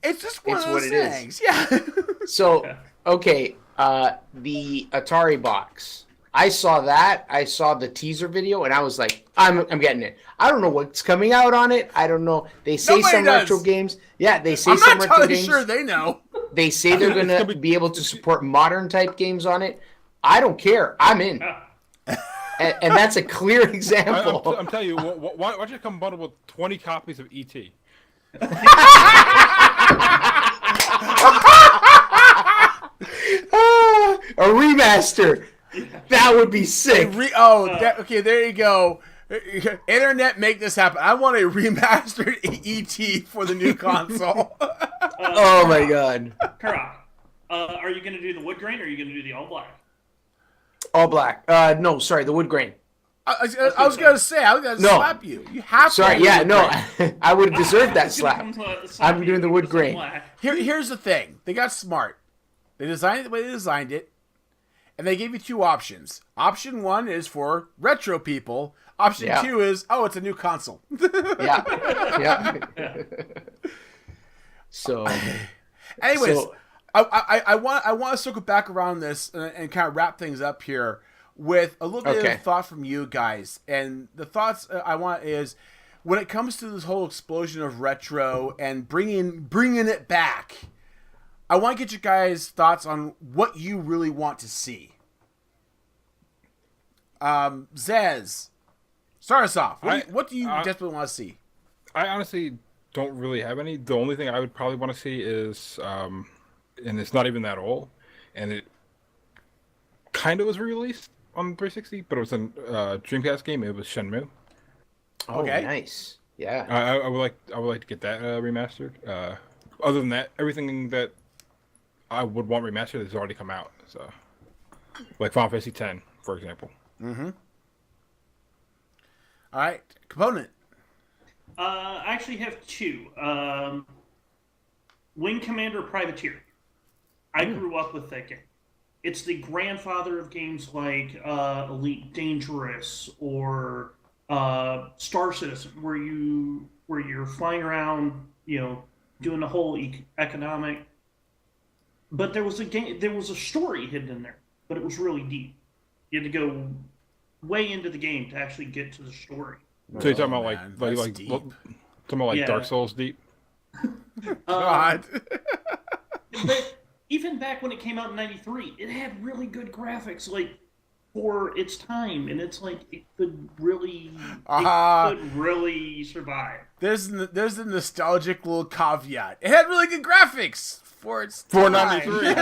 just one of those things. Yeah. So, okay, the Atari box. I saw that. I saw the teaser video, and I was like, I'm getting it. I don't know what's coming out on it. I don't know. They say Nobody some does. retro games. Yeah, they say I'm some not retro totally games. sure they know. They say they're going to be able to support modern type games on it. I don't care. I'm in. And that's a clear example. I'm telling you, why don't you come bundled with 20 copies of E.T.? A remaster. That would be sick. Okay, there you go. Internet, make this happen. I want a remastered E.T. for the new console. Oh my God. Karak, are you going to do the wood grain or are you going to do the all black? All black. No, sorry, the wood grain. I was going to say, I was going to slap you. You have to. Sorry, yeah, no. I would have deserved that slap. I'm doing the wood grain. Here's the thing. They got smart. They designed it the way they designed it, and they gave you two options. Option one is for retro people. Option two is, it's a new console. Yeah. So, anyways, I want to circle back around this and kind of wrap things up here with a little bit of thought from you guys. And the thoughts I want is, when it comes to this whole explosion of retro and bringing it back, I want to get you guys' thoughts on what you really want to see. Zez, start us off. What do you desperately want to see? I honestly don't really have any. The only thing I would probably want to see is, and it's not even that old, and it kind of was re-released on 360, but it was a Dreamcast game. It was Shenmue. Okay, nice. Yeah, I would like to get that remastered. Other than that, everything that I would want remastered has already come out. So, like Final Fantasy X, for example. Mm-hmm. All right, component. I actually have two. Wing Commander Privateer. I grew up with that game. It's the grandfather of games like Elite Dangerous or Star Citizen, where you're flying around, doing the whole economic. But there was a story hidden in there, but it was really deep. You had to go way into the game to actually get to the story. So you're talking about Dark Souls deep? God. But even back when it came out in '93, it had really good graphics, like for its time, and it's like it could really survive. There's the nostalgic little caveat. It had really good graphics for its for time. '93.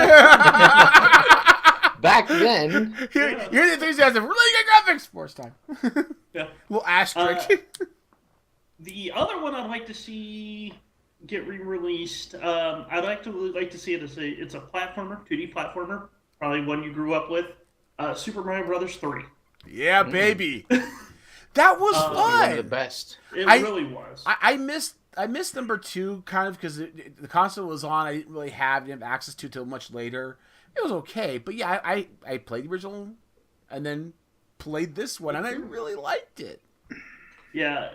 Back then, You're the enthusiasm. Really good graphics for its time. Yeah. Little asterisk. The other one I'd like to see get re-released. I'd like to see it as it's a platformer, 2D platformer, probably one you grew up with. Super Mario Brothers 3. Yeah, baby. That was fun. one of the best. It really was. I missed number 2 kind of because the console was on. I didn't really didn't have access to it till much later. It was okay, but yeah, I played the original and then played this one, and I really liked it. Yeah,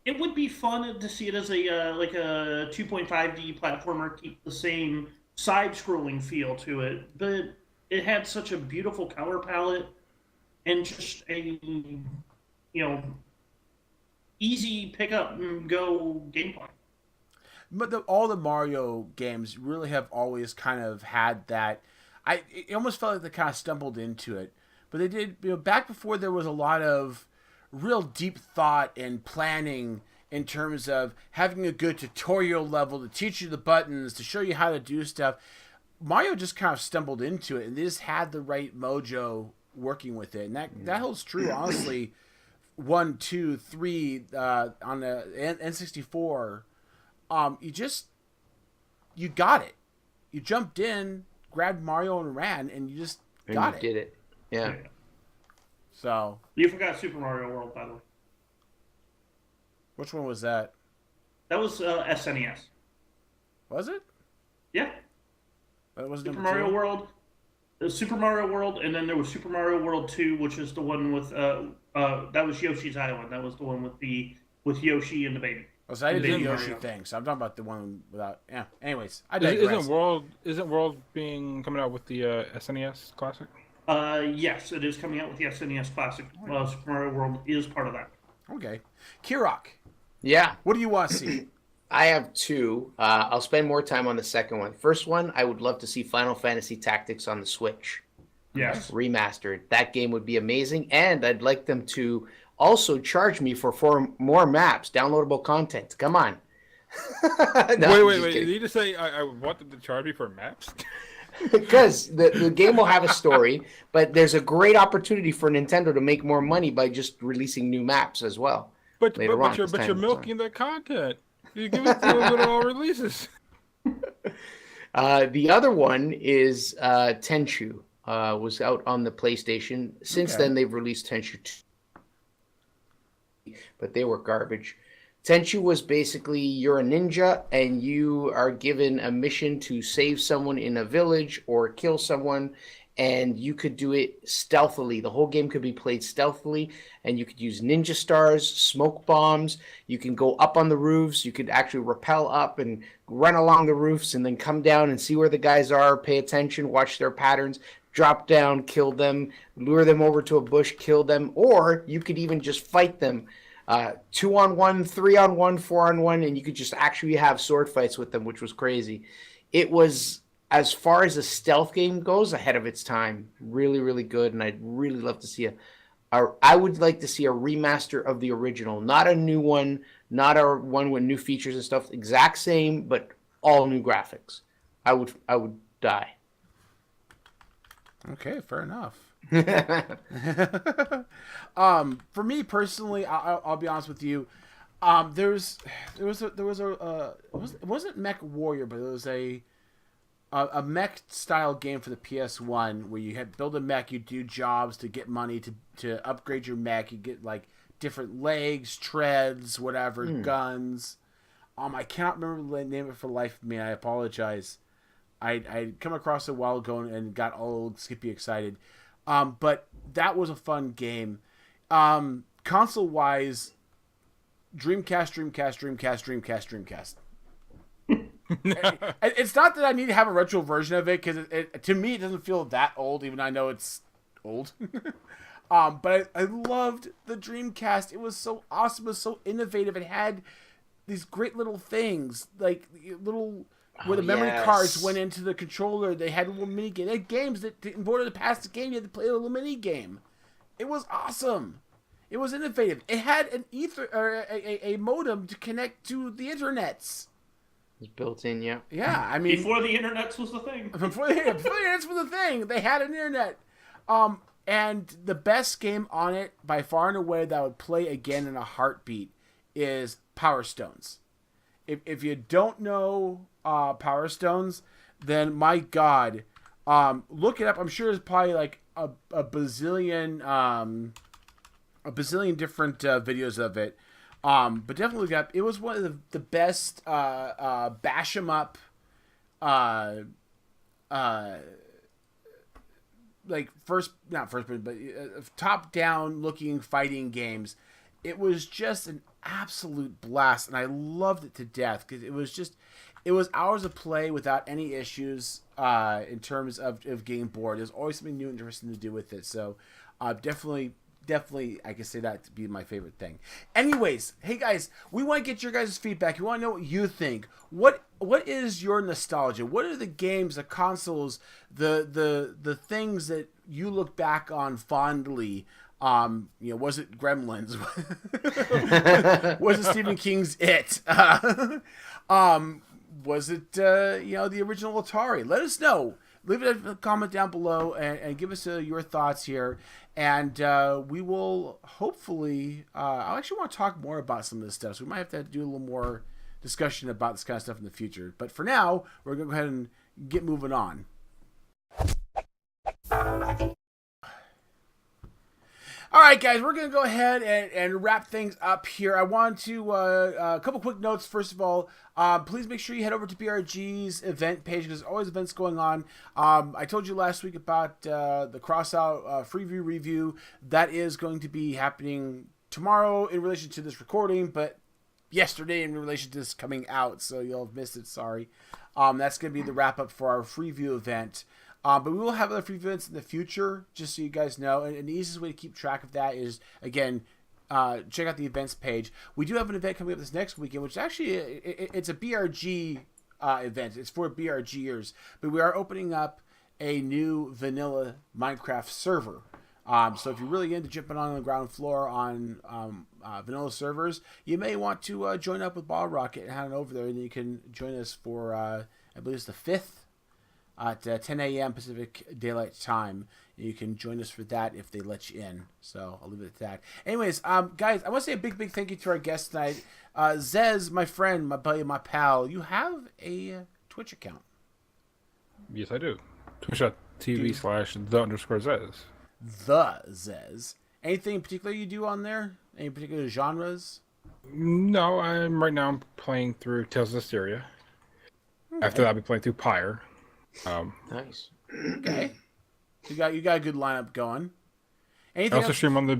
it would be fun to see it as a like a 2.5D platformer, keep the same side-scrolling feel to it, but it had such a beautiful color palette and just a easy pick up and go gameplay. But all the Mario games really have always kind of had that. It almost felt like they kind of stumbled into it, but they did. Back before there was a lot of real deep thought and planning in terms of having a good tutorial level to teach you the buttons, to show you how to do stuff. Mario just kind of stumbled into it, and they just had the right mojo working with it, and that holds true honestly. 1, 2, 3 on the N64. You got it. You jumped in, grabbed Mario and ran, and you just got it. Did it. Yeah. So You forgot Super Mario World, by the way. which one was that? That was SNES. Was it? Yeah. That was Super number Mario 2? World. Super Mario World, and then there was Super Mario World 2, which is the one with that was Yoshi's Island. That was the one with Yoshi and the baby. Oh, so I did the Isn't Yoshi Mario. thing. So I'm talking about the one without. Yeah. Anyways, I digress. Isn't World coming out with the SNES Classic? Yes, it is coming out with the SNES Classic. Super Mario World is part of that. Okay, Kirok, Yeah. what do you want to see? I have 2. I'll spend more time on the second one. First one, I would love to see Final Fantasy Tactics on the Switch. Yes. Remastered. That game would be amazing, and I'd like them to also charge me for more maps, downloadable content. Come on. No, wait. Did you just say I want them to charge me for maps? Because the game will have a story, but there's a great opportunity for Nintendo to make more money by just releasing new maps as well. But later on, you're as time goes milking the content. You give it to them when it all releases. The other one is Tenchu. Was out on the PlayStation. Since then, they've released Tenchu 2, but they were garbage. Tenchu was basically you're a ninja and you are given a mission to save someone in a village or kill someone, and you could do it stealthily. The whole game could be played stealthily, and you could use ninja stars, smoke bombs. You can go up on the roofs. You could actually rappel up and run along the roofs and then come down and see where the guys are, pay attention, watch their patterns, drop down, kill them, lure them over to a bush, kill them, or you could even just fight them. 2-on-1, 3-on-1, 4-on-1, and you could just actually have sword fights with them, which was crazy. It was, as far as a stealth game goes, ahead of its time. Really, really good, and I'd really love to see I would like to see a remaster of the original, not a new one, not a one with new features and stuff. Exact same, but all new graphics. I would die. Okay, fair enough. For me personally, I'll be honest with you. There was a it wasn't Mech Warrior, but it was a mech style game for the PS1 where you had build a mech, you do jobs to get money to upgrade your mech. You get like different legs, treads, whatever, guns. I cannot remember the name of it for the life of me. I apologize. I'd come across it a while ago and got all skippy excited. But that was a fun game. Console-wise, Dreamcast. It's not that I need to have a retro version of it, because to me it doesn't feel that old, even though I know it's old. But I loved the Dreamcast. It was so awesome. It was so innovative. It had these great little things, like little... where the memory cards went into the controller. They had a little mini game. They had games that, in order to pass the game, you had to play a little mini game. It was awesome. It was innovative. It had an a modem to connect to the internets. It's built in, yeah. Yeah, I mean, Before the internet was the thing. before the internet was the thing, they had an internet. And the best game on it, by far and away, that I would play again in a heartbeat, is Power Stones. If you don't know Power Stones, then my God, look it up. I'm sure there's probably like a bazillion different videos of it. But definitely look it up. It was one of the best bash 'em up, like not first person, but top down looking fighting games. it was just an absolute blast, and I loved it to death because it was hours of play without any issues in terms of getting bored. There's always something new and interesting to do with it. So definitely, I can say that to be my favorite thing. Anyways, hey guys, we want to get your guys' feedback. We want to know what you think. What is your nostalgia? What are the games, the consoles, the things that you look back on fondly? Was it Gremlins? Was it Stephen King's It? Was it the original Atari? Let us know. Leave it a comment down below and give us your thoughts here. And we will hopefully... I actually want to talk more about some of this stuff. So we might have to do a little more discussion about this kind of stuff in the future. But for now, we're going to go ahead and get moving on. All right, guys, we're going to go ahead and wrap things up here. I want to, a couple quick notes. First of all, please make sure you head over to BRG's event page. There's always events going on. I told you last week about the Crossout Freeview review. That is going to be happening tomorrow in relation to this recording, but yesterday in relation to this coming out, so you'll have missed it, sorry. That's going to be the wrap-up for our Freeview event. But we will have other free events in the future, just so you guys know. And the easiest way to keep track of that is, again, check out the events page. We do have an event coming up this next weekend, which actually it's a BRG event. It's for BRGers. But we are opening up a new vanilla Minecraft server. So if you're really into jumping on the ground floor on vanilla servers, you may want to join up with Ball Rocket and head on over there. And then you can join us for, I believe it's the 5th. At 10 a.m. Pacific Daylight Time. You can join us for that if they let you in. So I'll leave it at that. Anyways, guys, I want to say a big thank you to our guest tonight. Zez, my friend, my buddy, my pal. You have a Twitch account. Yes, I do. Twitch.tv/the_Zez. The Zez. Anything in particular you do on there? Any particular genres? No, right now I'm playing through Tales of Hysteria. Okay. After that, I'll be playing through Pyre. Nice. Okay. You got a good lineup going. Anything I also stream on the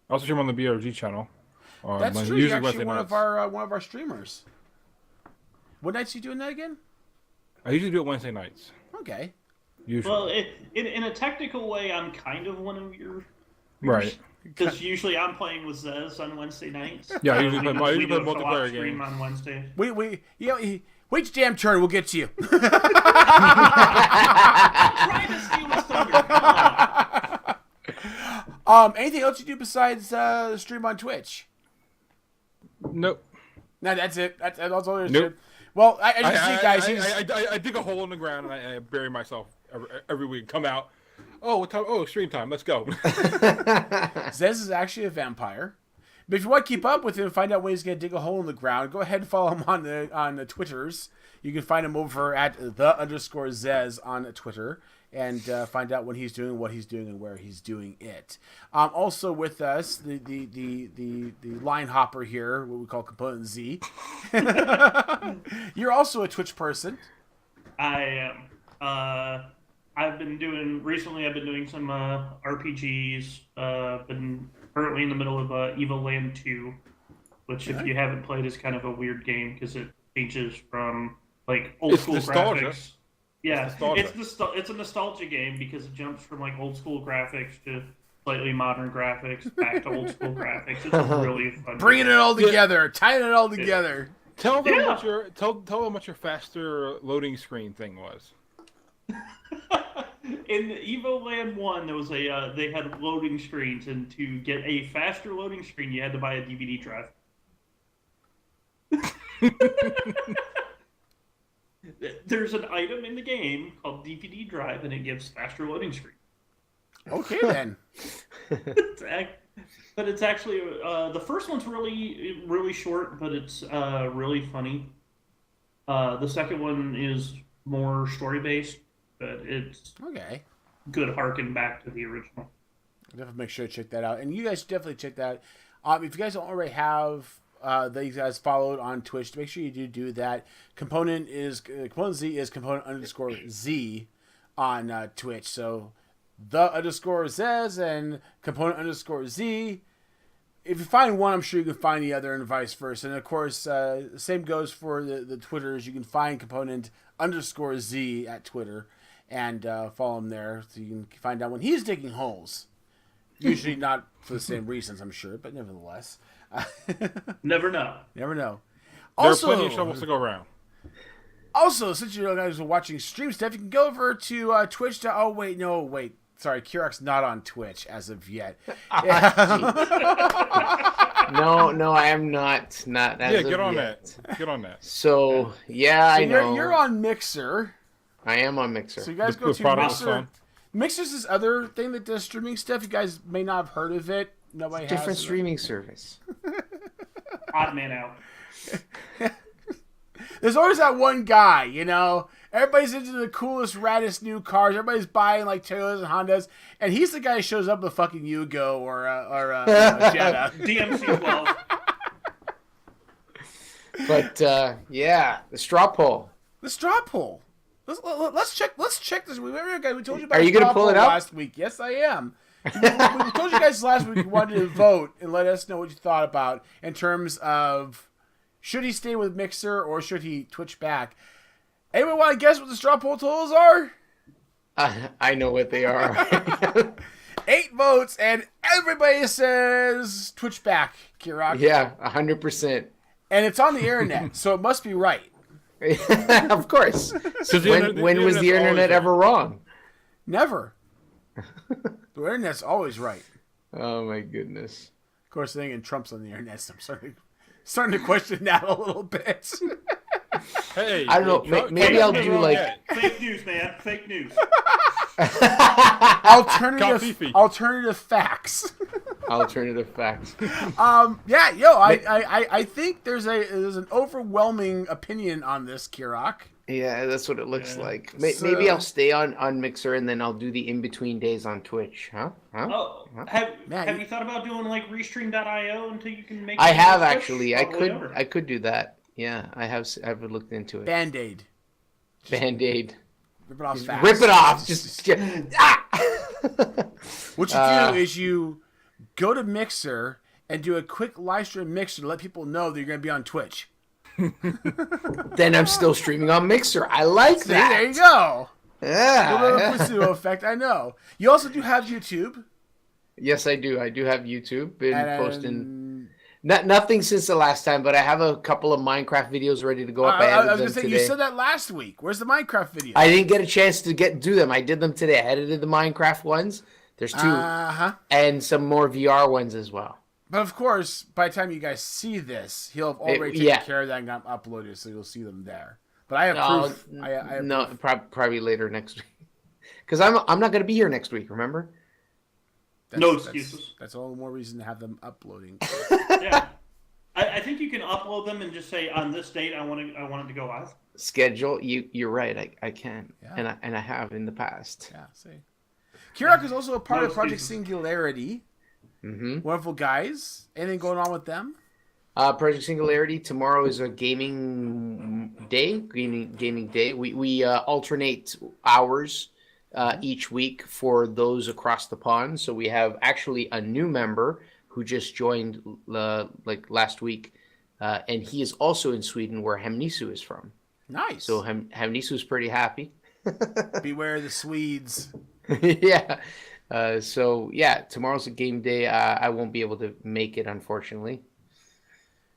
BRG channel. That's true. You're actually one of our streamers. What nights are you doing that again? I usually do it Wednesday nights. Okay. Usually. Well, in a technical way, I'm kind of one of your... Right. Because usually I'm playing with Zez on Wednesday nights. Yeah, I usually play multiplayer games. games. On Wednesday. Wait your damn turn. We'll get to you. I'm trying to steal his thunder. Come on. Anything else you do besides stream on Twitch? Nope. No, that's it. That's all there is nope. to it. Well, I just see, guys. I dig a hole in the ground and I bury myself every week. Come out. Oh, what time? Oh, stream time. Let's go. Zez is actually a vampire. But if you want to keep up with him and find out when he's going to dig a hole in the ground, go ahead and follow him on the Twitters. You can find him over at the_Zez on Twitter and find out when he's doing what he's doing and where he's doing it. Also with us, the line hopper here, what we call Component Z. You're also a Twitch person. I am. I've been doing some RPGs. Been currently in the middle of Evo Land 2, which if you haven't played is kind of a weird game because it changes from like old school graphics. Yeah, it's a nostalgia game because it jumps from like old school graphics to slightly modern graphics back to old school graphics. It's really fun. Bringing it all together, tying it all together. Tell them what your faster loading screen thing was. In Evo Land 1, there was they had loading screens, and to get a faster loading screen, you had to buy a DVD drive. There's an item in the game called DVD drive, and it gives faster loading screen. Okay, then. But it's actually the first one's really short, but it's really funny. The second one is more story based. But it's okay. Good harken back to the original. I'll definitely make sure to check that out. And you guys definitely check that out. If you guys don't already have that you guys followed on Twitch, make sure you do that. Component Z is Component_Z on Twitch. So the_Zez and Component_Z. if you find one, I'm sure you can find the other, and vice versa. And of course, the same goes for the Twitters. You can find component_Z at Twitter and follow him there, so you can find out when he's digging holes. Usually not for the same reasons, I'm sure, but nevertheless. Never know. Never know. There Also, are plenty of shovels to go around. Also, since you guys are watching stream stuff, you can go over to Twitch. Sorry, Kirok's not on Twitch as of yet. No, I am not. Not as Get of on yet. that. Get on that. So I know. You're on Mixer. I am on Mixer. So you guys go Good to product, Mixer. son. Mixer's this other thing that does streaming stuff. You guys may not have heard of it. Nobody Different has streaming service. Odd man out. There's always that one guy, you know. Everybody's into the coolest, raddest new cars. Everybody's buying like Toyotas and Hondas, and he's the guy who shows up with a fucking Yugo or a Jetta. DMC 12. But the straw poll. The straw poll. Let's check this. We told you about Are you the gonna straw pull poll it up? last week. Yes, I am. We told you guys last week you wanted to vote and let us know what you thought about in terms of should he stay with Mixer or should he twitch back. Anyone want to guess what the straw poll totals are? I know what they are. 8 votes, and everybody says twitch back, Kirok. Yeah, 100%. And it's on the internet, so it must be right. Of course. When was the internet ever wrong? Never. The internet's always right. Oh my goodness. Of course, the thing in Trump's on the internet, so I'm starting to question that a little bit. Hey, I don't know. Maybe I'll do like Fake news, man. Fake news. Alternative facts. Alternative facts. I think there's an overwhelming opinion on this, Kirok. Yeah, that's what it looks like. Maybe I'll stay on Mixer and then I'll do the in-between days on Twitch. Huh? Oh, have you thought about doing like Restream.io until you can make? I have Twitch? actually. Probably I could do that. Yeah, I've looked into it. Band-Aid. Band-Aid. Rip it off fast. Rip it off. Just What you do is you go to Mixer and do a quick live stream Mixer to let people know that you're going to be on Twitch. Then I'm still streaming on Mixer. I like See, that. there you go. Yeah. A little bit of placebo effect, I know. You also do have YouTube. Yes, I do. I do have YouTube. Been And, posting nothing since the last time, but I have a couple of Minecraft videos ready to go up. I edited was going them to say, today. you said that last week. Where's the Minecraft video? I didn't get a chance to do them. I did them today. I edited the Minecraft ones. There's 2. And some more VR ones as well. But of course, by the time you guys see this, he'll have already taken care of that and got them uploaded, so you'll see them there. But I have proof. I have proof. Probably later next week. Because I'm not going to be here next week, remember? No excuses. That's all the more reason to have them uploading. Yeah. I think you can upload them and just say on this date I want it to go live. Schedule. You're right. I can. Yeah. And I have in the past. Yeah, see. Kirok is also a part of Project Singularity. Mm-hmm. Wonderful guys. Anything going on with them? Project Singularity tomorrow is a gaming day. Gaming day. We alternate hours each week for those across the pond. So we have actually a new member who just joined like last week, and he is also in Sweden, where Hemnisu is from. Nice. So Hemnisu is pretty happy. Beware the Swedes. Yeah. So yeah, tomorrow's a game day. I won't be able to make it, unfortunately.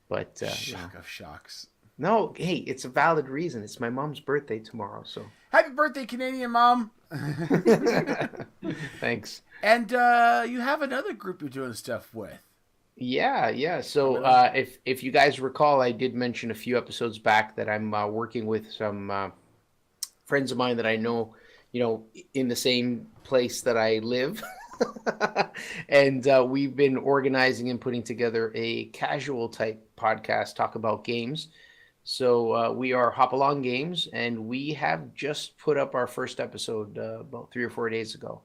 But shock of shocks. No, hey, it's a valid reason. It's my mom's birthday tomorrow, so happy birthday, Canadian mom. Thanks. And you have another group you're doing stuff with. Yeah. So if you guys recall, I did mention a few episodes back that I'm working with some friends of mine that I know, in the same place that I live. And we've been organizing and putting together a casual type podcast, talk about games. So we are Hop Along Games, and we have just put up our first episode about 3 or 4 days ago.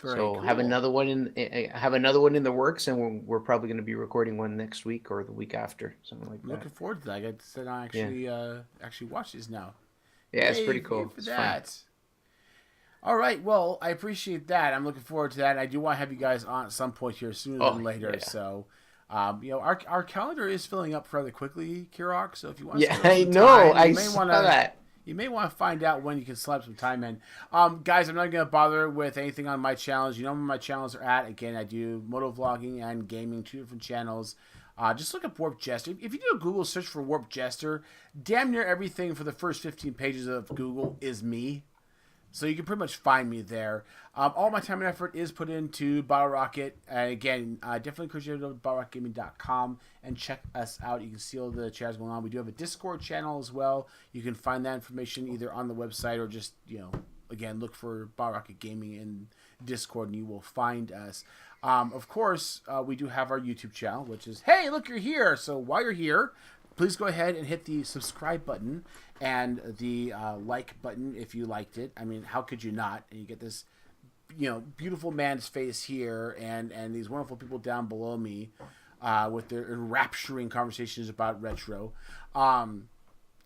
Very so cool. have another one in the works, and we're probably going to be recording one next week or the week after, something like that. Looking forward to that. I get to sit down actually watch these now. Yeah, it's pretty cool. For that. Fun. All right, well, I appreciate that. I'm looking forward to that. I do want to have you guys on at some point here sooner than later. Yeah. So Our calendar is filling up rather quickly, Kirok. So if you want, Yeah, I know. I saw that. You may want to find out when you can slap some time in. Guys, I'm not going to bother with anything on my channels. You know where my channels are at. Again, I do moto vlogging and gaming, 2 different channels. Just look up Warp Jester. If you do a Google search for Warp Jester, damn near everything for the first 15 pages of Google is me. So you can pretty much find me there. All my time and effort is put into Bottle Rocket. Again, definitely encourage you to go to bottlerocketgaming.com and check us out. You can see all the chats going on. We do have a Discord channel as well. You can find that information either on the website or just, again, look for Bottle Rocket Gaming in Discord and you will find us. Of course, we do have our YouTube channel, which is, hey, look, you're here. So while you're here, please go ahead and hit the subscribe button and the like button if you liked it. I mean, how could you not? And you get this, beautiful man's face here and these wonderful people down below me with their enrapturing conversations about retro. How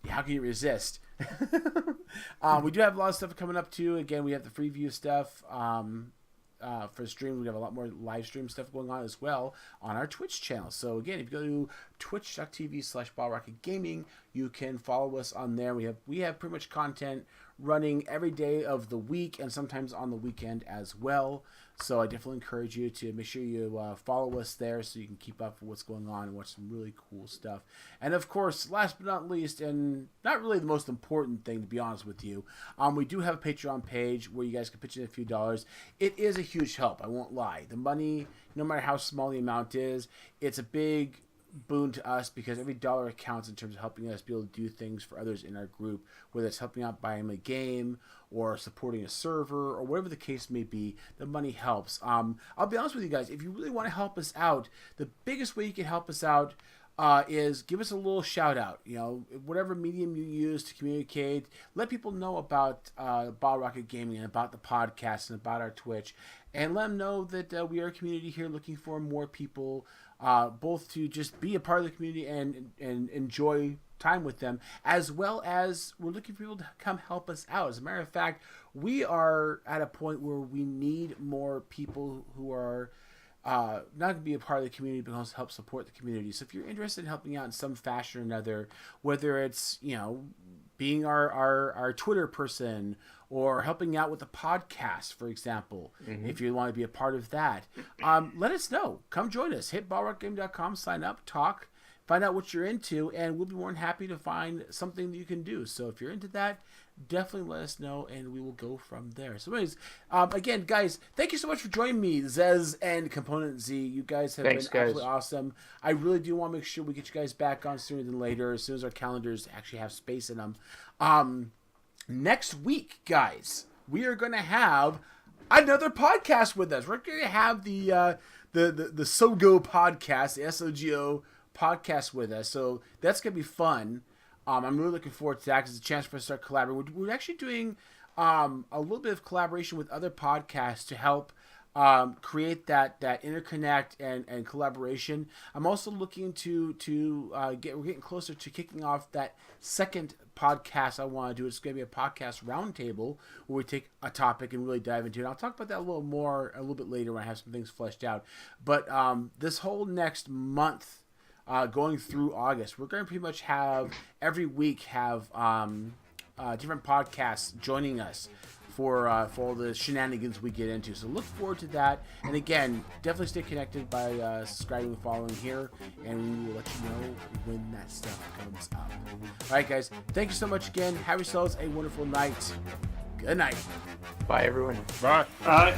can you resist? We do have a lot of stuff coming up too. Again, we have the free view stuff. For stream, we have a lot more live stream stuff going on as well on our Twitch channel. So again, if you go to twitch.tv/BottleRocketGaming, you can follow us on there. We have pretty much content running every day of the week and sometimes on the weekend as well. So I definitely encourage you to make sure you follow us there so you can keep up with what's going on and watch some really cool stuff. And of course, last but not least, and not really the most important thing to be honest with you, we do have a Patreon page where you guys can pitch in a few dollars. It is a huge help, I won't lie. The money, no matter how small the amount is, it's a big boon to us because every dollar counts in terms of helping us be able to do things for others in our group, whether it's helping out buying a game or supporting a server or whatever the case may be. The money helps. I'll be honest with you guys, if you really want to help us out, the biggest way you can help us out is give us a little shout out. Whatever medium you use to communicate, let people know about Bottle Rocket Gaming and about the podcast and about our Twitch, and let them know that we are a community here looking for more people, both to just be a part of the community and enjoy time with them, as well as we're looking for people to come help us out. As a matter of fact, we are at a point where we need more people who are not going to be a part of the community, but also help support the community. So if you're interested in helping out in some fashion or another, whether it's, being our Twitter person or helping out with the podcast, for example, if you want to be a part of that, let us know. Come join us. Hit BottleRocketGaming.com, sign up, talk, find out what you're into, and we'll be more than happy to find something that you can do. So if you're into that, definitely let us know, and we will go from there. So anyways, again, guys, thank you so much for joining me, Zez and Component Z. You guys have been absolutely awesome. I really do want to make sure we get you guys back on sooner than later, as soon as our calendars actually have space in them. Next week, guys, we are going to have another podcast with us. We're going to have the SOGO podcast, the SOGO podcast with us. So that's going to be fun. I'm really looking forward to that because it's a chance for us to start collaborating. We're actually doing a little bit of collaboration with other podcasts to help create that interconnect and collaboration. I'm also looking we're getting closer to kicking off that second podcast I want to do. It's going to be a podcast roundtable where we take a topic and really dive into it. I'll talk about that a little bit later when I have some things fleshed out. But this whole next month, going through August, we're going to pretty much have every week have different podcasts joining us for all the shenanigans we get into. So look forward to that. And again, definitely stay connected by subscribing and following here, and we will let you know when that stuff comes up. All right, guys. Thank you so much again. Have yourselves a wonderful night. Good night. Bye, everyone. Bye. Bye.